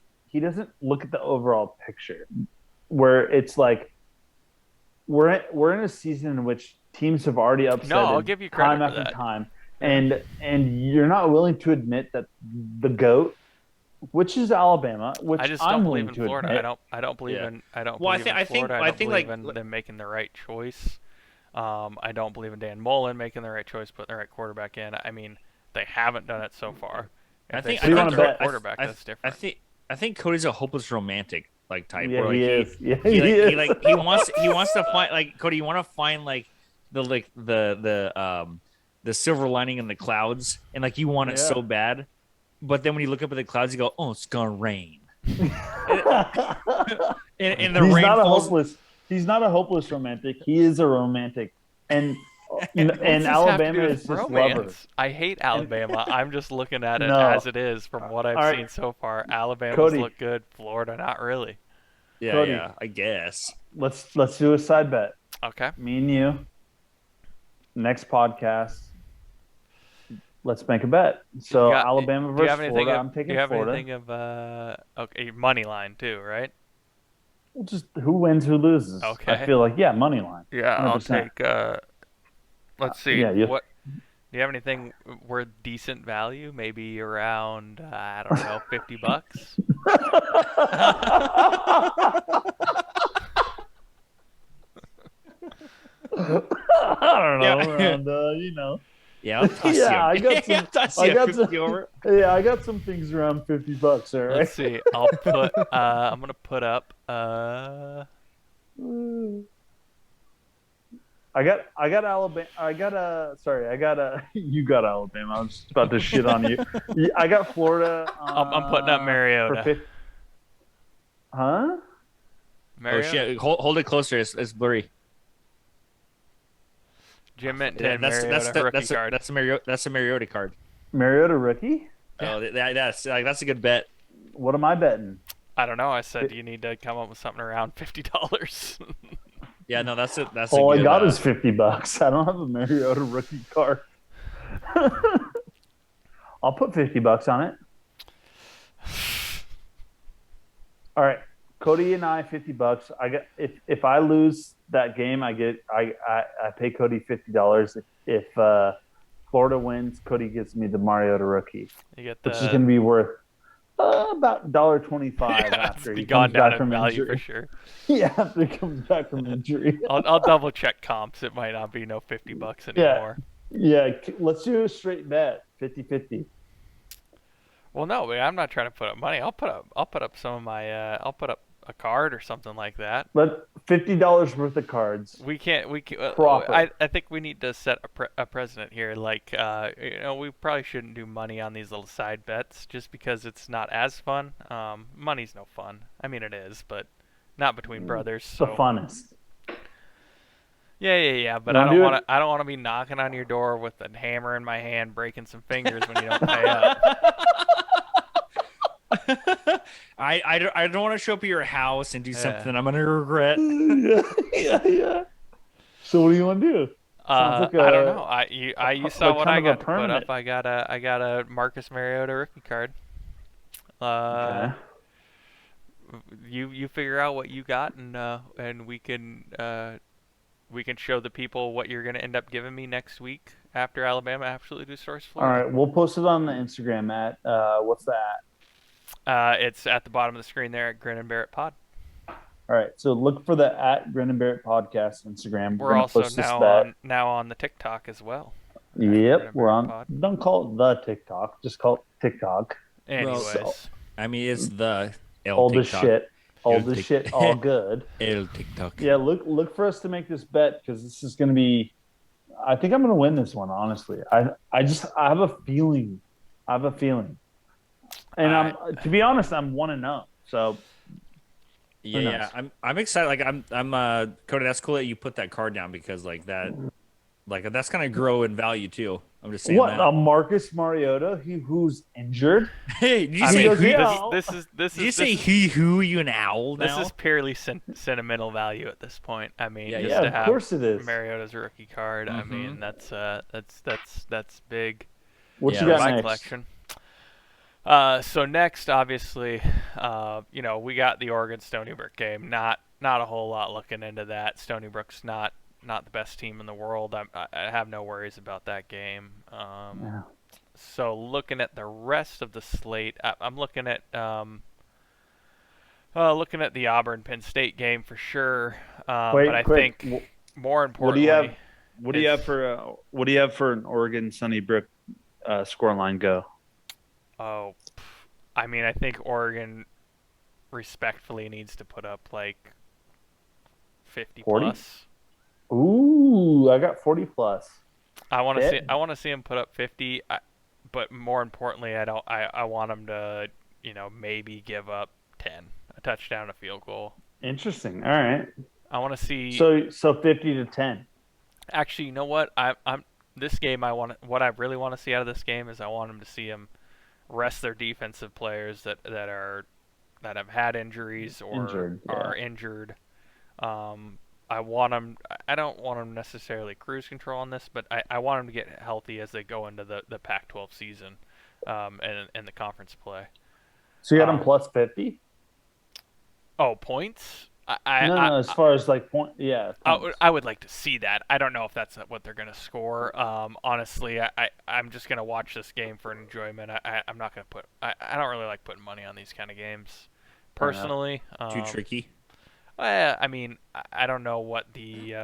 look at the overall picture, where it's like we're in a season in which teams have already upset No, I'll give you credit time for after that. time, and you're not willing to admit that the GOAT, which is Alabama, which I just I'm don't willing believe in to Florida. admit. I don't believe Yeah. in I don't Well, believe in Florida. I I don't think believe like in them making the right choice. I don't believe in Dan Mullen making the right choice, putting the right quarterback in. I mean, they haven't done it so far. I If think they So you select wanna the bet- right quarterback, that's I different. think Cody's a hopeless romantic like type. Yeah, where, he like, is. Yeah, he wants to find like Cody. You want to find like the silver lining in the clouds, and like you want it so bad, but then when you look up at the clouds, you go, "Oh, it's gonna rain." And the He's rain not falls. a hopeless. He's not a hopeless romantic. He is a romantic, and What's and this have to Alabama do with is just romance? lover. I hate Alabama. I'm just looking at it No. as it is from what I've All right. seen so far. Alabama's Cody. look good. Florida, not really. Yeah, Cody. yeah, I guess. Let's do a side bet. Okay. Me and you. Next podcast. Let's make a bet. So Alabama do you have versus anything Florida. of, I'm taking do you have Florida. anything of okay, money line too, right? Just who wins, who loses. Okay. I feel like money line. Yeah, 100%. I'll take let's see. Yeah, What do you have anything worth decent value? Maybe around I don't know, $50. I don't know. Yeah. Around, Yeah, I'll toss Yeah, you. I got some- I'll toss I you got 50 some- over. Yeah, I got some things around $50. All right. Let's see. I'll put I'm gonna put up I got Alabama. You got Alabama. I was just about to shit on you. I got Florida. I'm putting up Mariota. Huh? Oh Mariota. shit! Hold it closer. It's blurry. Jim meant Yeah, 10 Mariota rookie card. That's a Mariota card. Mariota rookie? Oh, that's a good bet. What am I betting? I don't know. I said you need to come up with something around $50. Yeah, no, that's a All good, I got is $50. I don't have a Mariota rookie card. I'll put $50 on it. All right, Cody and I $50. I got if I lose that game, I pay Cody $50. If Florida wins, Cody gives me the Mariota rookie, You get which is going to be worth about $1.25 yeah, after it's he gone comes down back in from value injury. for sure. Yeah, after he comes back from injury. I'll double check comps. It might not be no $50 anymore. Yeah, let's do a straight bet, 50-50. Well, no, I'm not trying to put up money. I'll put up some of my I'll put up a card or something like that. But $50 worth of cards. We can't. Proper. I think we need to set a precedent here. Like, we probably shouldn't do money on these little side bets just because it's not as fun. Money's no fun. I mean, it is, but not between brothers. It's So. the funnest. Yeah. But You I wanna don't do want it? to. I don't want to be knocking on your door with a hammer in my hand, breaking some fingers when you don't pay up. I don't want to show up at your house and do Yeah. something I'm gonna regret. Yeah. So what do you want to do? Sounds like I don't a- know. You saw like what kind I of a got to put permanent. up. I got a Marcus Mariota rookie card. Okay. you figure out what you got, and we can show the people what you're gonna end up giving me next week after Alabama absolutely destroys All Florida. right, we'll post it on the Instagram at what's that? It's at the bottom of the screen there at Grin and Barrett Pod. All right, so look for the at Grin Barrett podcast Instagram. We're We're gonna also post this bet. now on the TikTok as well. At Grin Yep, and we're Barrett on. Pod. Don't call it the TikTok. Just call it TikTok. Well, So Anyways, I mean, it's the El old as TikTok. shit. Old El as Tik- shit. All good. El TikTok. Yeah, look for us to make this bet because this is gonna be. I think I'm gonna win this one. Honestly, I have a feeling. I have a feeling, and I- I'm to be honest, I'm 1-0. So Yeah, knows? yeah. I'm excited. Like I'm Cody, that's cool that you put that card down because that's gonna grow in value too. I'm just saying what? that. Marcus Mariota, who's injured? Hey, did you I say mean, goes, who? yeah. this Did you is say this, he who you an owl this now? is purely sentimental value at this point. I mean, Yeah, just Yeah, to of have course it is. Mariota's rookie card. I Mhm. mean, that's big. What Yeah, you For got my next? collection. So next, obviously, we got the Oregon Stony Brook game. Not a whole lot looking into that. Stony Brook's not the best team in the world. I have no worries about that game. Yeah. So looking at the rest of the slate, I'm looking at the Auburn Penn State game for sure. Wait, But I quick. think more What do you have? importantly, What do you have it's- for an Oregon Sunnybrook scoreline go? oh, I mean, I think Oregon respectfully needs to put up like 50 40? plus. Ooh, I got 40 plus. I want to Bet. see him put up 50, but more importantly, I want him to, maybe give up 10, a touchdown, a field goal. Interesting. All right. I want to see. So 50 to 10. Actually, you know what? I'm this game. What I really want to see out of this game is I want them to see him rest their defensive players that have had injuries or Injured, yeah. are injured. I want them. I don't want them necessarily cruise control on this, but I want them to get healthy as they go into the Pac-12 season, and the conference play. So you got them Um, plus 50? Oh, points? I, No, I, as far as like point, yeah. points. I would like to see that. I don't know if that's what they're going to score. Honestly, I'm just going to watch this game for enjoyment. I'm not going to I don't really like putting money on these kind of games. Fair enough. Personally. Too tricky. I mean, I don't know what the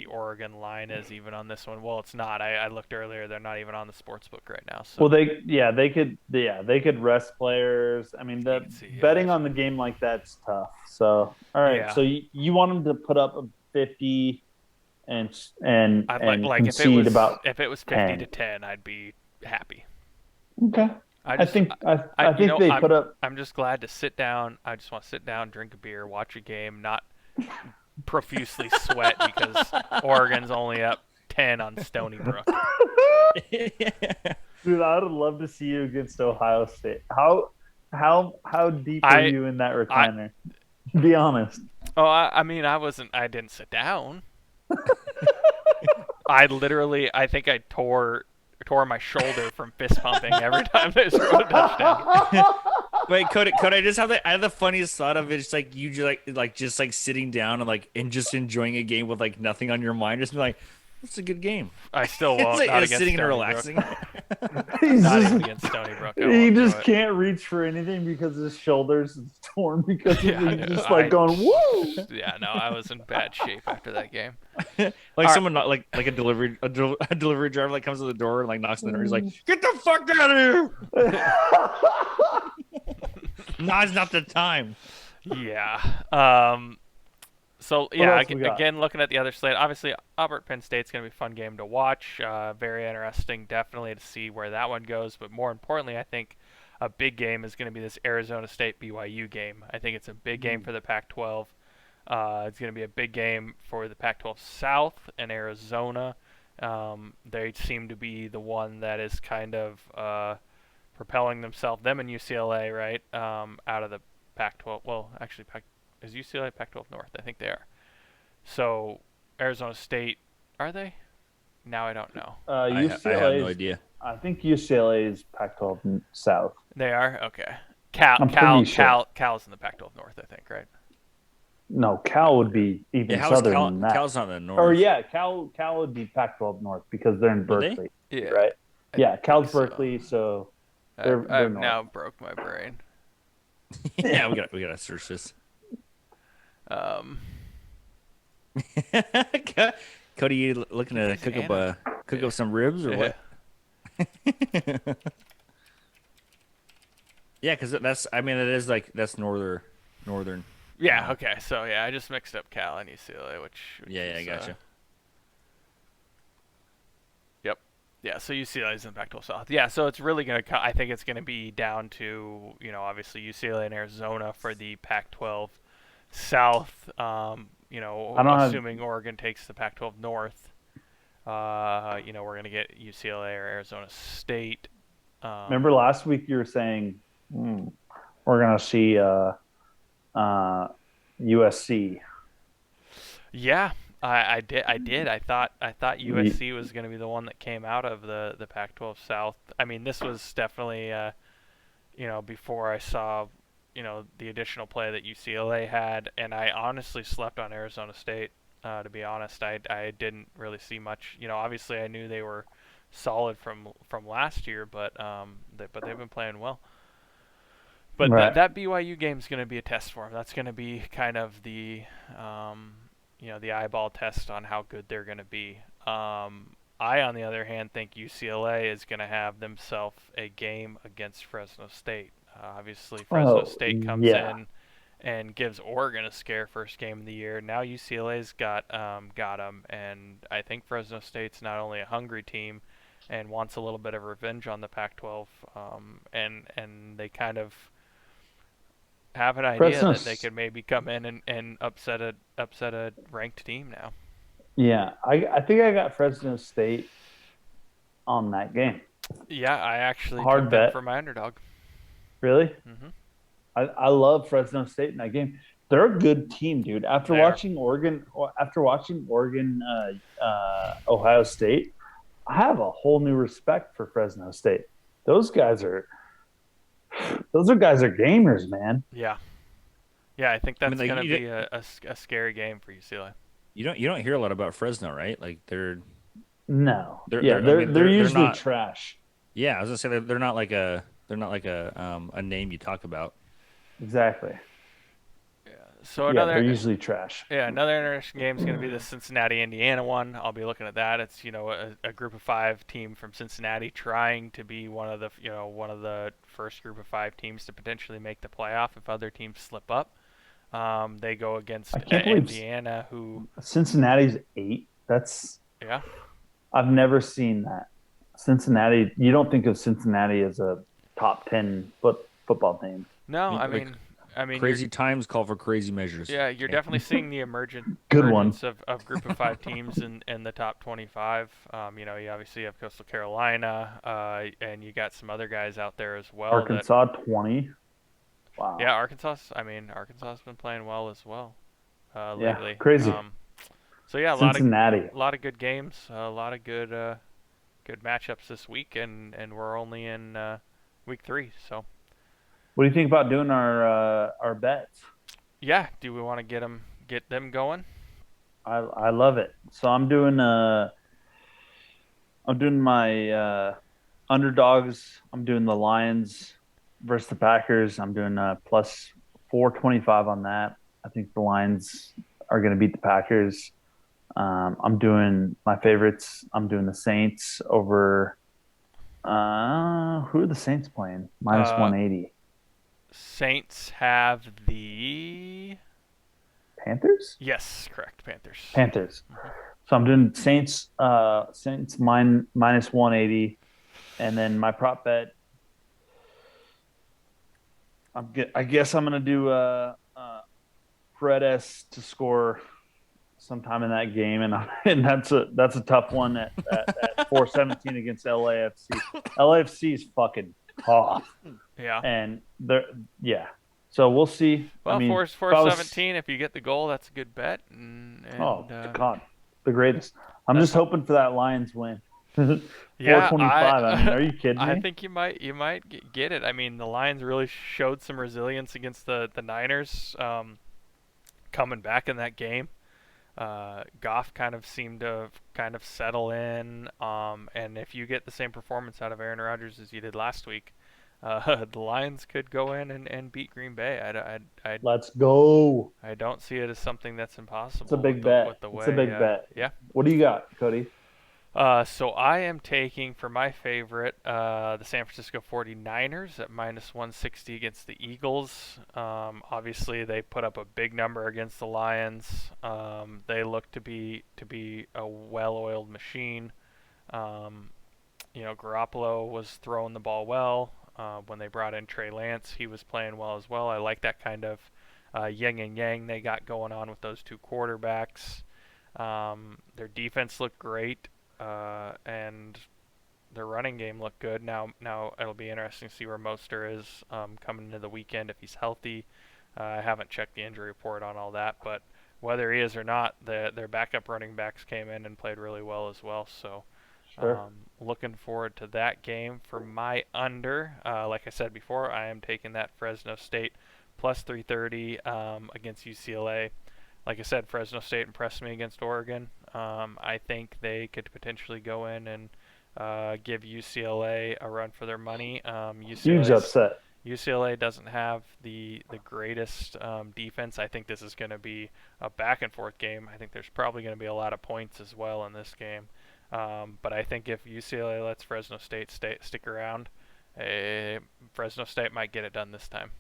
Oregon line is even on this one. Well, it's not. I looked earlier; they're not even on the sports book right now. So Well, they could rest players. I mean, You the can see, yeah, betting on the game like that's tough. So, all right. Yeah. So you want them to put up a 50 and I'd and like concede about if it was 50 10. to 10, I'd be happy. okay. I think you think know, they put up. I'm just glad to sit down. I just want to sit down, drink a beer, watch a game, not profusely sweat because Oregon's only up 10 on Stony Brook. Dude, I would love to see you against Ohio State. How deep are I- you in that recliner? Be honest. Oh, I mean, I didn't sit down. I think I tore my shoulder from fist pumping every time they scored a touchdown. Wait, Cody, I just have I have the funniest thought of it. It's like you just like sitting down and just enjoying a game with like nothing on your mind. Just be like, it's a good game. I still won't. It's like Not it's against sitting and Stony relaxing. Brook. He's Not just- even against Stony Brook. I He won't just do it. can't reach for anything because his shoulders is torn because Yeah, I he's know. just like going woo. Yeah, no, I was in bad shape after that game. Like All someone not like a delivery driver like comes to the door and like knocks on the door. He's like, "Get the fuck out of here!" Now's not the time. Yeah. So yeah, else we got? again, looking at the other slate, obviously Auburn Penn State's gonna be a fun game to watch. Very interesting, definitely to see where that one goes. But more importantly, I think a big game is gonna be this Arizona State BYU game. I think it's a big game for the Pac-12. It's gonna be a big game for the Pac-12 South and Arizona. They seem to be the one that is kind of propelling themselves, them and UCLA, right, out of the Pac-12. Well, actually, is UCLA Pac-12 North? I think they are. So Arizona State, are they? Now I don't know. UCLA. I have no idea. I think UCLA is Pac-12 South. They are? Okay. I'm pretty sure. Cal's in the Pac-12 North, I think, right? No, Cal would be Yeah, even how's southern Cal? than that. Cal's not in the Or north. yeah, Cal would be Pac-12 North because they're in Would they? Berkeley, Yeah, right? I Yeah, think Cal's so. Berkeley, so they're I've north. now broke my brain. Yeah, we gotta search this. Um, Cody, you looking keep to using Anna. cook Yeah, up some ribs or yeah, what? Yeah, because that's I mean it is like that's northern. yeah. Um, Okay, so yeah, I just mixed up Cal and UCLA, which yeah, I is gotcha. yep. Yeah, so UCLA is in the Pac-12 South. Yeah, so it's really gonna. I think it's gonna be down to obviously UCLA and Arizona for the Pac-12 South. I don't have. Assuming Oregon takes the Pac-12 North, we're gonna get UCLA or Arizona State. Remember Um, last week you were saying we're gonna see uh, USC. yeah, I did. I did. I thought We, USC was gonna be the one that came out of the Pac-12 South. I mean, this was definitely before I saw, the additional play that UCLA had, and I honestly slept on Arizona State. To be honest, I didn't really see much. Obviously I knew they were solid from last year, but they've been playing well. But that right. that BYU game's going to be a test for them. That's going to be kind of the eyeball test on how good they're going to be. I, on the other hand, think UCLA is going to have themselves a game against Fresno State. Obviously, Fresno Oh State comes yeah, in and gives Oregon a scare first game of the year. Now UCLA's got them, and I think Fresno State's not only a hungry team and wants a little bit of revenge on the Pac-12, and they kind of have an idea Fresno. that they could maybe come in and upset a ranked team now. Yeah, I think I got Fresno State on that game. Yeah, I actually took Hard them bet. for my underdog. Really? Hmm. I love Fresno State in that game. They're a good team, dude. They are. After watching Oregon, Ohio State, I have a whole new respect for Fresno State. Those guys are, guys are gamers, man. Yeah, yeah. I think I mean, that's like gonna be a scary game for UCLA. you don't hear a lot about Fresno, right? Like No, yeah, they're I mean they're they're usually not. trash. Yeah, I was gonna say they're not like a name you talk about. Exactly. Yeah. So Yeah, they're another usually trash. yeah another interesting game is gonna be the Cincinnati Indiana one. I'll be looking at that. It's a group of five team from Cincinnati trying to be one of the first group of five teams to potentially make the playoff if other teams slip up. They go I against can't believe Indiana, who Cincinnati's 8. That's yeah. I've never seen that. Cincinnati. You don't think of Cincinnati as a top 10 football team? No, I mean, I like mean, I mean, crazy times call for crazy measures. yeah, you're Okay. definitely seeing the Good one. emergence of group of five teams in the top 25. You obviously have Coastal Carolina, and you got some other guys out there as well that, Arkansas 20. Wow. yeah, Arkansas. I mean, Arkansas's been playing well as well Yeah, lately. crazy. So yeah, Cincinnati. a lot of good games, a lot of good matchups this week, and we're only in week 3. So What do you think about doing our bets? yeah, do we want to get them going? I love it. So I'm doing my underdogs. I'm doing the Lions versus the Packers. I'm doing plus 425 on that. I think the Lions are going to beat the Packers. I'm doing my favorites. I'm doing the Saints over. Who are the Saints playing? Minus Uh, 180. Saints have the Panthers. yes, correct, Panthers. Panthers. Hmm. So I'm doing Saints. Saints minus 180, and then my prop bet. I guess I'm gonna do Paredes to score sometime in that game, and that's a tough one at 417 against LAFC. LAFC is fucking tough, Yeah. and they're yeah. So we'll see. I Well, mean, four if I was, 17. If you get the goal, that's a good bet. And oh God, the greatest. I'm that's just hoping for that Lions win. Yeah, 425. I mean, are you kidding I me? think you might get it. I mean, the Lions really showed some resilience against the Niners, coming back in that game. Goff kind of seemed to kind of settle in, and if you get the same performance out of Aaron Rodgers as you did last week, the Lions could go in and beat Green Bay. Let's go. I don't see it as something that's It's a impossible with big the bet. with the It's a way. big bet. Yeah. What do you got, Cody? So I am taking for my favorite the San Francisco 49ers at -160 against the Eagles. Obviously, they put up a big number against the Lions. They look to be a well-oiled machine. Um, Garoppolo was throwing the ball well. When they brought in Trey Lance, he was playing well as well. I like that kind of yin and yang they got going on with those two quarterbacks. Their defense looked great, and their running game looked good. Now it'll be interesting to see where Moster is coming into the weekend if he's healthy. I haven't checked the injury report on all that, but whether he is or not, their backup running backs came in and played really well as well. So Sure. looking forward to that game. For my under, like I said before, I am taking that Fresno State plus 330 against UCLA. Like I said, Fresno State impressed me against Oregon. I think they could potentially go in and give UCLA a run for their money. Huge upset. UCLA doesn't have the greatest defense. I think this is going to be a back and forth game. I think there's probably going to be a lot of points as well in this game. But I think if UCLA lets Fresno State stick around, Fresno State might get it done this time.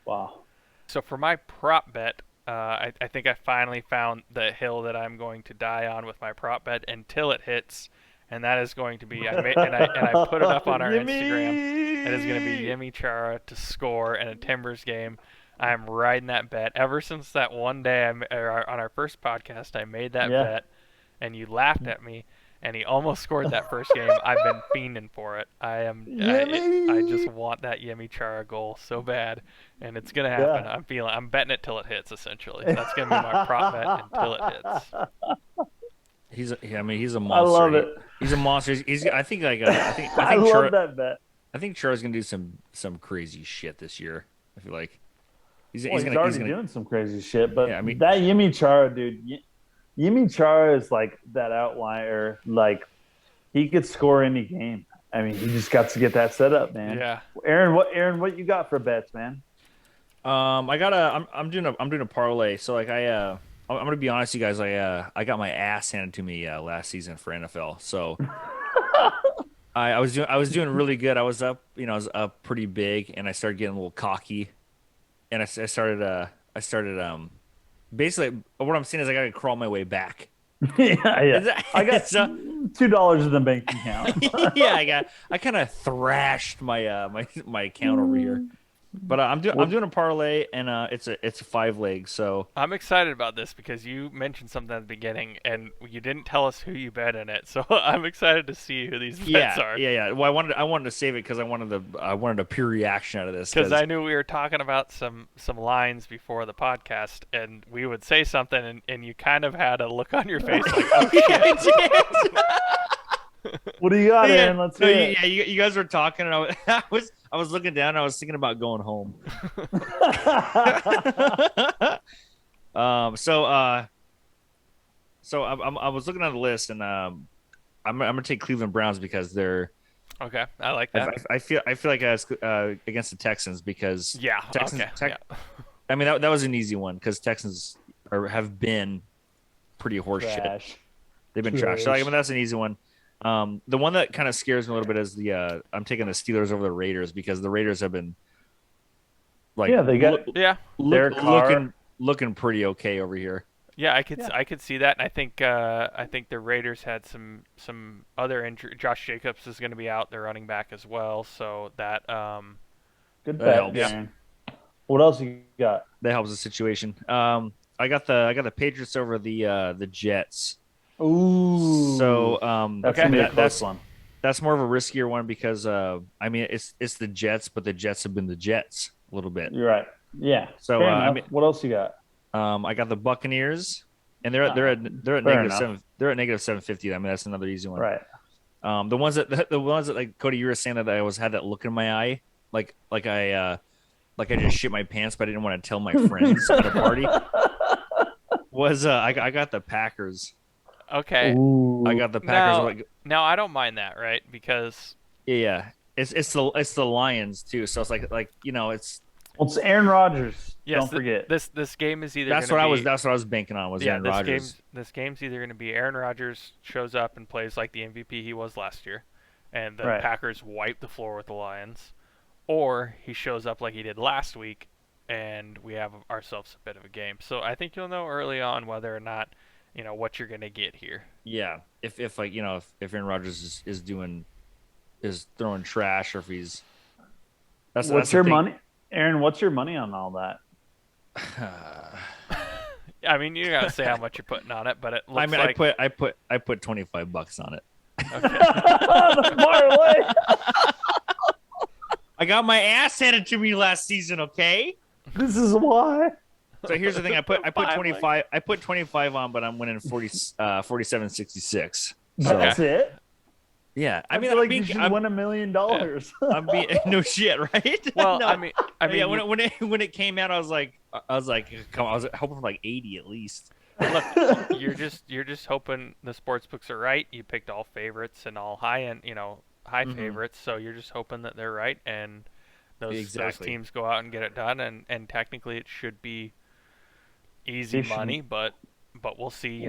Wow. So for my prop bet, I think I finally found the hill that I'm going to die on with my prop bet until it hits, and that is going to be I put it up on our Instagram. It is going to be Yemi Chara to score in a Timbers game. I'm riding that bet ever since that one day on our first podcast. I made that Yeah. bet, and you laughed at me. And he almost scored that first game. I've been fiending for it. I just Yummy. want that Yemi Chara goal so bad, and it's gonna happen. Yeah. I'm betting it till it hits. Essentially, that's gonna be my prop bet until it hits. I mean, he's a I monster. love it. He's a monster. I think like I love that bet. I think Char's gonna do some crazy shit this year. I feel like Well, he's already doing some crazy shit, but Yeah, I mean- that Yimi Chara, dude, Yimi Chara is like that outlier. Like he could score any game. I mean, he just got to get that set up, man. Yeah. Aaron, what you got for bets, man? I'm doing a parlay. So like I'm gonna be honest, with you guys. I got my ass handed to me last season for NFL. So I was doing really good. I was up, I was up pretty big, and I started getting a little cocky, and I started basically what I'm saying is I got to crawl my way back. Yeah. I got So- $2 in the bank account. Yeah, I kind of thrashed my my account over here. But I'm doing a parlay, and it's a 5 leg. So I'm excited about this because you mentioned something at the beginning, and you didn't tell us who you bet in it. So I'm excited to see who these bets are. yeah. Well, I wanted to save it because I wanted a pure reaction out of this. Because I knew we were talking about some lines before the podcast, and we would say something, and you kind of had a look on your face like, oh shit. What do you got, Aaron? Let's hear it. Yeah, you guys were talking, and I was looking down, and I was thinking about going home. So I was looking at the list, and I'm gonna take Cleveland Browns because they're. Okay, I like that. I feel like I was against the Texans because Yeah. Texans. Okay. Yeah. I mean that was an easy one because Texans have been pretty horseshit. Trash. They've been trash. So I mean that's an easy one. The one that kind of scares me a little bit is the I'm taking the Steelers over the Raiders because the Raiders have been like Yeah, they got Yeah. Derek Carr. looking pretty okay over here. Yeah, I Yeah. I could see that, and I think the Raiders had some other injury. Josh Jacobs is going to be out, their running back as well, so that good That bet, helps. Aaron. What else you got? That helps the situation. I got the Patriots over the Jets. Ooh. So that's Okay. gonna be a that- close one. that's more of a riskier one because I mean it's the Jets, but the Jets have been the Jets a little bit. You're right. Yeah. So Fair I enough. mean, What else you got? I got the Buccaneers, and they're at Fair negative enough. seven. They're at negative 750. I mean that's another easy one. Right. The ones that the ones that like Cody, you were saying that I was had that look in my eye, like I just shit my pants, but I didn't want to tell my friends at a party. Was I got the Packers. Okay. I Ooh. got the Packers. Now, Like, now I don't mind that, right? Because yeah, it's the Lions too. So it's like it's Well, it's Aaron Rodgers. yes, Don't forget. this game is either going to be that's what I was banking on was yeah, Aaron Rodgers. this game's either going to be Aaron Rodgers shows up and plays like the MVP he was last year, and the Right. Packers wipe the floor with the Lions, or he shows up like he did last week, and we have ourselves a bit of a game. So I think you'll know early on whether or not what you're going to get here. Yeah, if like if Aaron Rodgers is throwing trash or if he's that's What's the your thing. money, Aaron? What's your money on all that? I mean, you got to say how much you're putting on it, but it looks I mean, like I put $25 on it. okay. The parlay. I got my ass handed to me last season. Okay. This is why. So here's the thing. I put Finally. 25. I put 25 on, but I'm winning 47.66. That's it. Yeah. I mean, like you should win $1 million. I'm being no shit, right? Well, No. I mean, Yeah, you- when it came out, I was like, come on, I was hoping for like 80 at least. look, you're just hoping the sports books are right. You picked all favorites and all high end, high Mhm. favorites. So you're just hoping that they're right, and those Exactly. teams go out and get it done. And technically, it should be easy They money, but we'll see.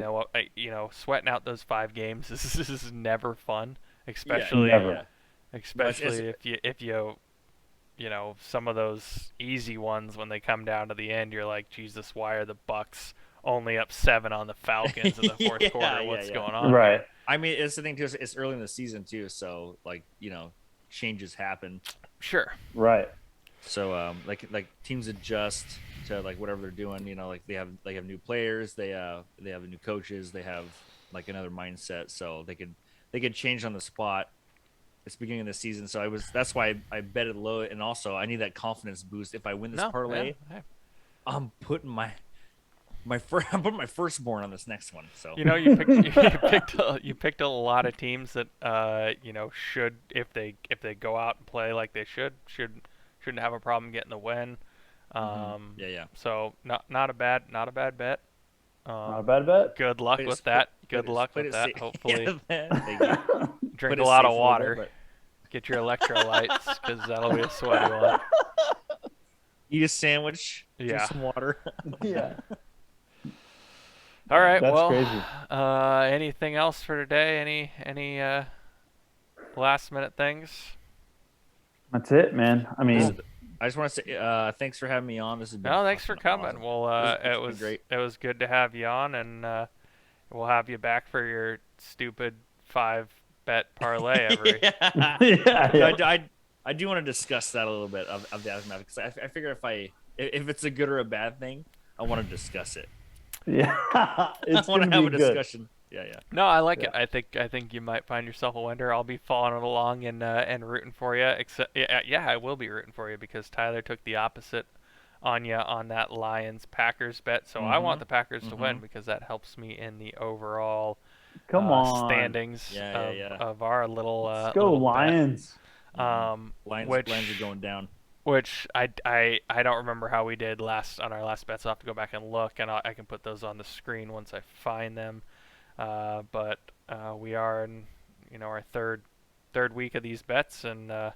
Sweating out those 5 games is never fun, especially never. especially if some of those easy ones when they come down to the end, you're like, Jesus, why are the Bucks only up 7 on the Falcons in the fourth Yeah, quarter? What's yeah. going on? Right. I mean, it's the thing too. It's early in the season too, so like changes happen. Sure. Right. So like teams adjust to like whatever they're doing. Like they have new players, they have new coaches, they have like another mindset, so they could change on the spot. It's beginning of the season, so that's why I betted low, and also I need that confidence boost. If I win this No, parlay, yeah, hey. I'm putting my firstborn on this next one. So You picked a lot of teams that should, if they go out and play like they shouldn't have a problem getting the win. yeah. So not a bad bet. Not a bad bet. Good luck Played it- with that. played Good it- luck played with it that. safe. Hopefully, Yeah, thank you. drink Played a it lot safe of little water. bit, Get your electrolytes, because that'll be a sweaty one. but eat a sandwich, drink Yeah. some water. Yeah. All right. That's well, crazy. anything else for today? Any last minute things? That's it, man. I mean, I just want to say thanks for having me on. This has been No, thanks for fucking coming. awesome. Well, It's been great. it was good to have you on, and we'll have you back for your stupid 5-bet parlay every. Yeah. yeah. I do want to discuss that a little bit of the aftermath because I figure if it's a good or a bad thing, I want to discuss it. Yeah. I It's want gonna to have be a good. discussion. Yeah. No, I like Yeah. it. I think you might find yourself a winner. I'll be following along and rooting for you. Except, yeah, I will be rooting for you because Tyler took the opposite on you on that Lions Packers bet. So I want the Packers to win because that helps me in the overall Come on. standings Yeah. of our little. Let's go little bet. Lions. Lions Which are going down. Which I don't remember how we did on our last bets. I'll have to go back and look, and I can put those on the screen once I find them. But we are in our third week of these bets, and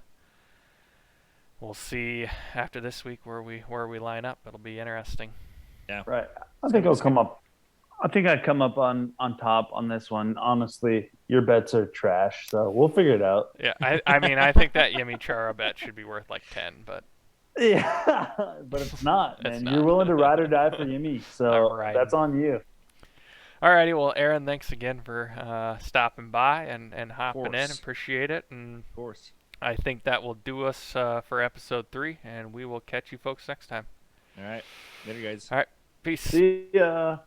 we'll see after this week where we line up. It'll be interesting. Yeah. Right. I think I'll come up. I think I'd come up on top on this one. Honestly, your bets are trash, so we'll figure it out. Yeah, I mean I think that Yemi Chara bet should be worth like 10, but Yeah, but it's not, It's man. not. You're willing to ride or die for Yumi, so Alright. that's on you. alrighty. Well, Aaron, thanks again for stopping by and hopping in. course. Appreciate it, and Of course. I think that will do us for episode 3, and we will catch you folks next time. All right. Later, guys. All right, peace. See ya.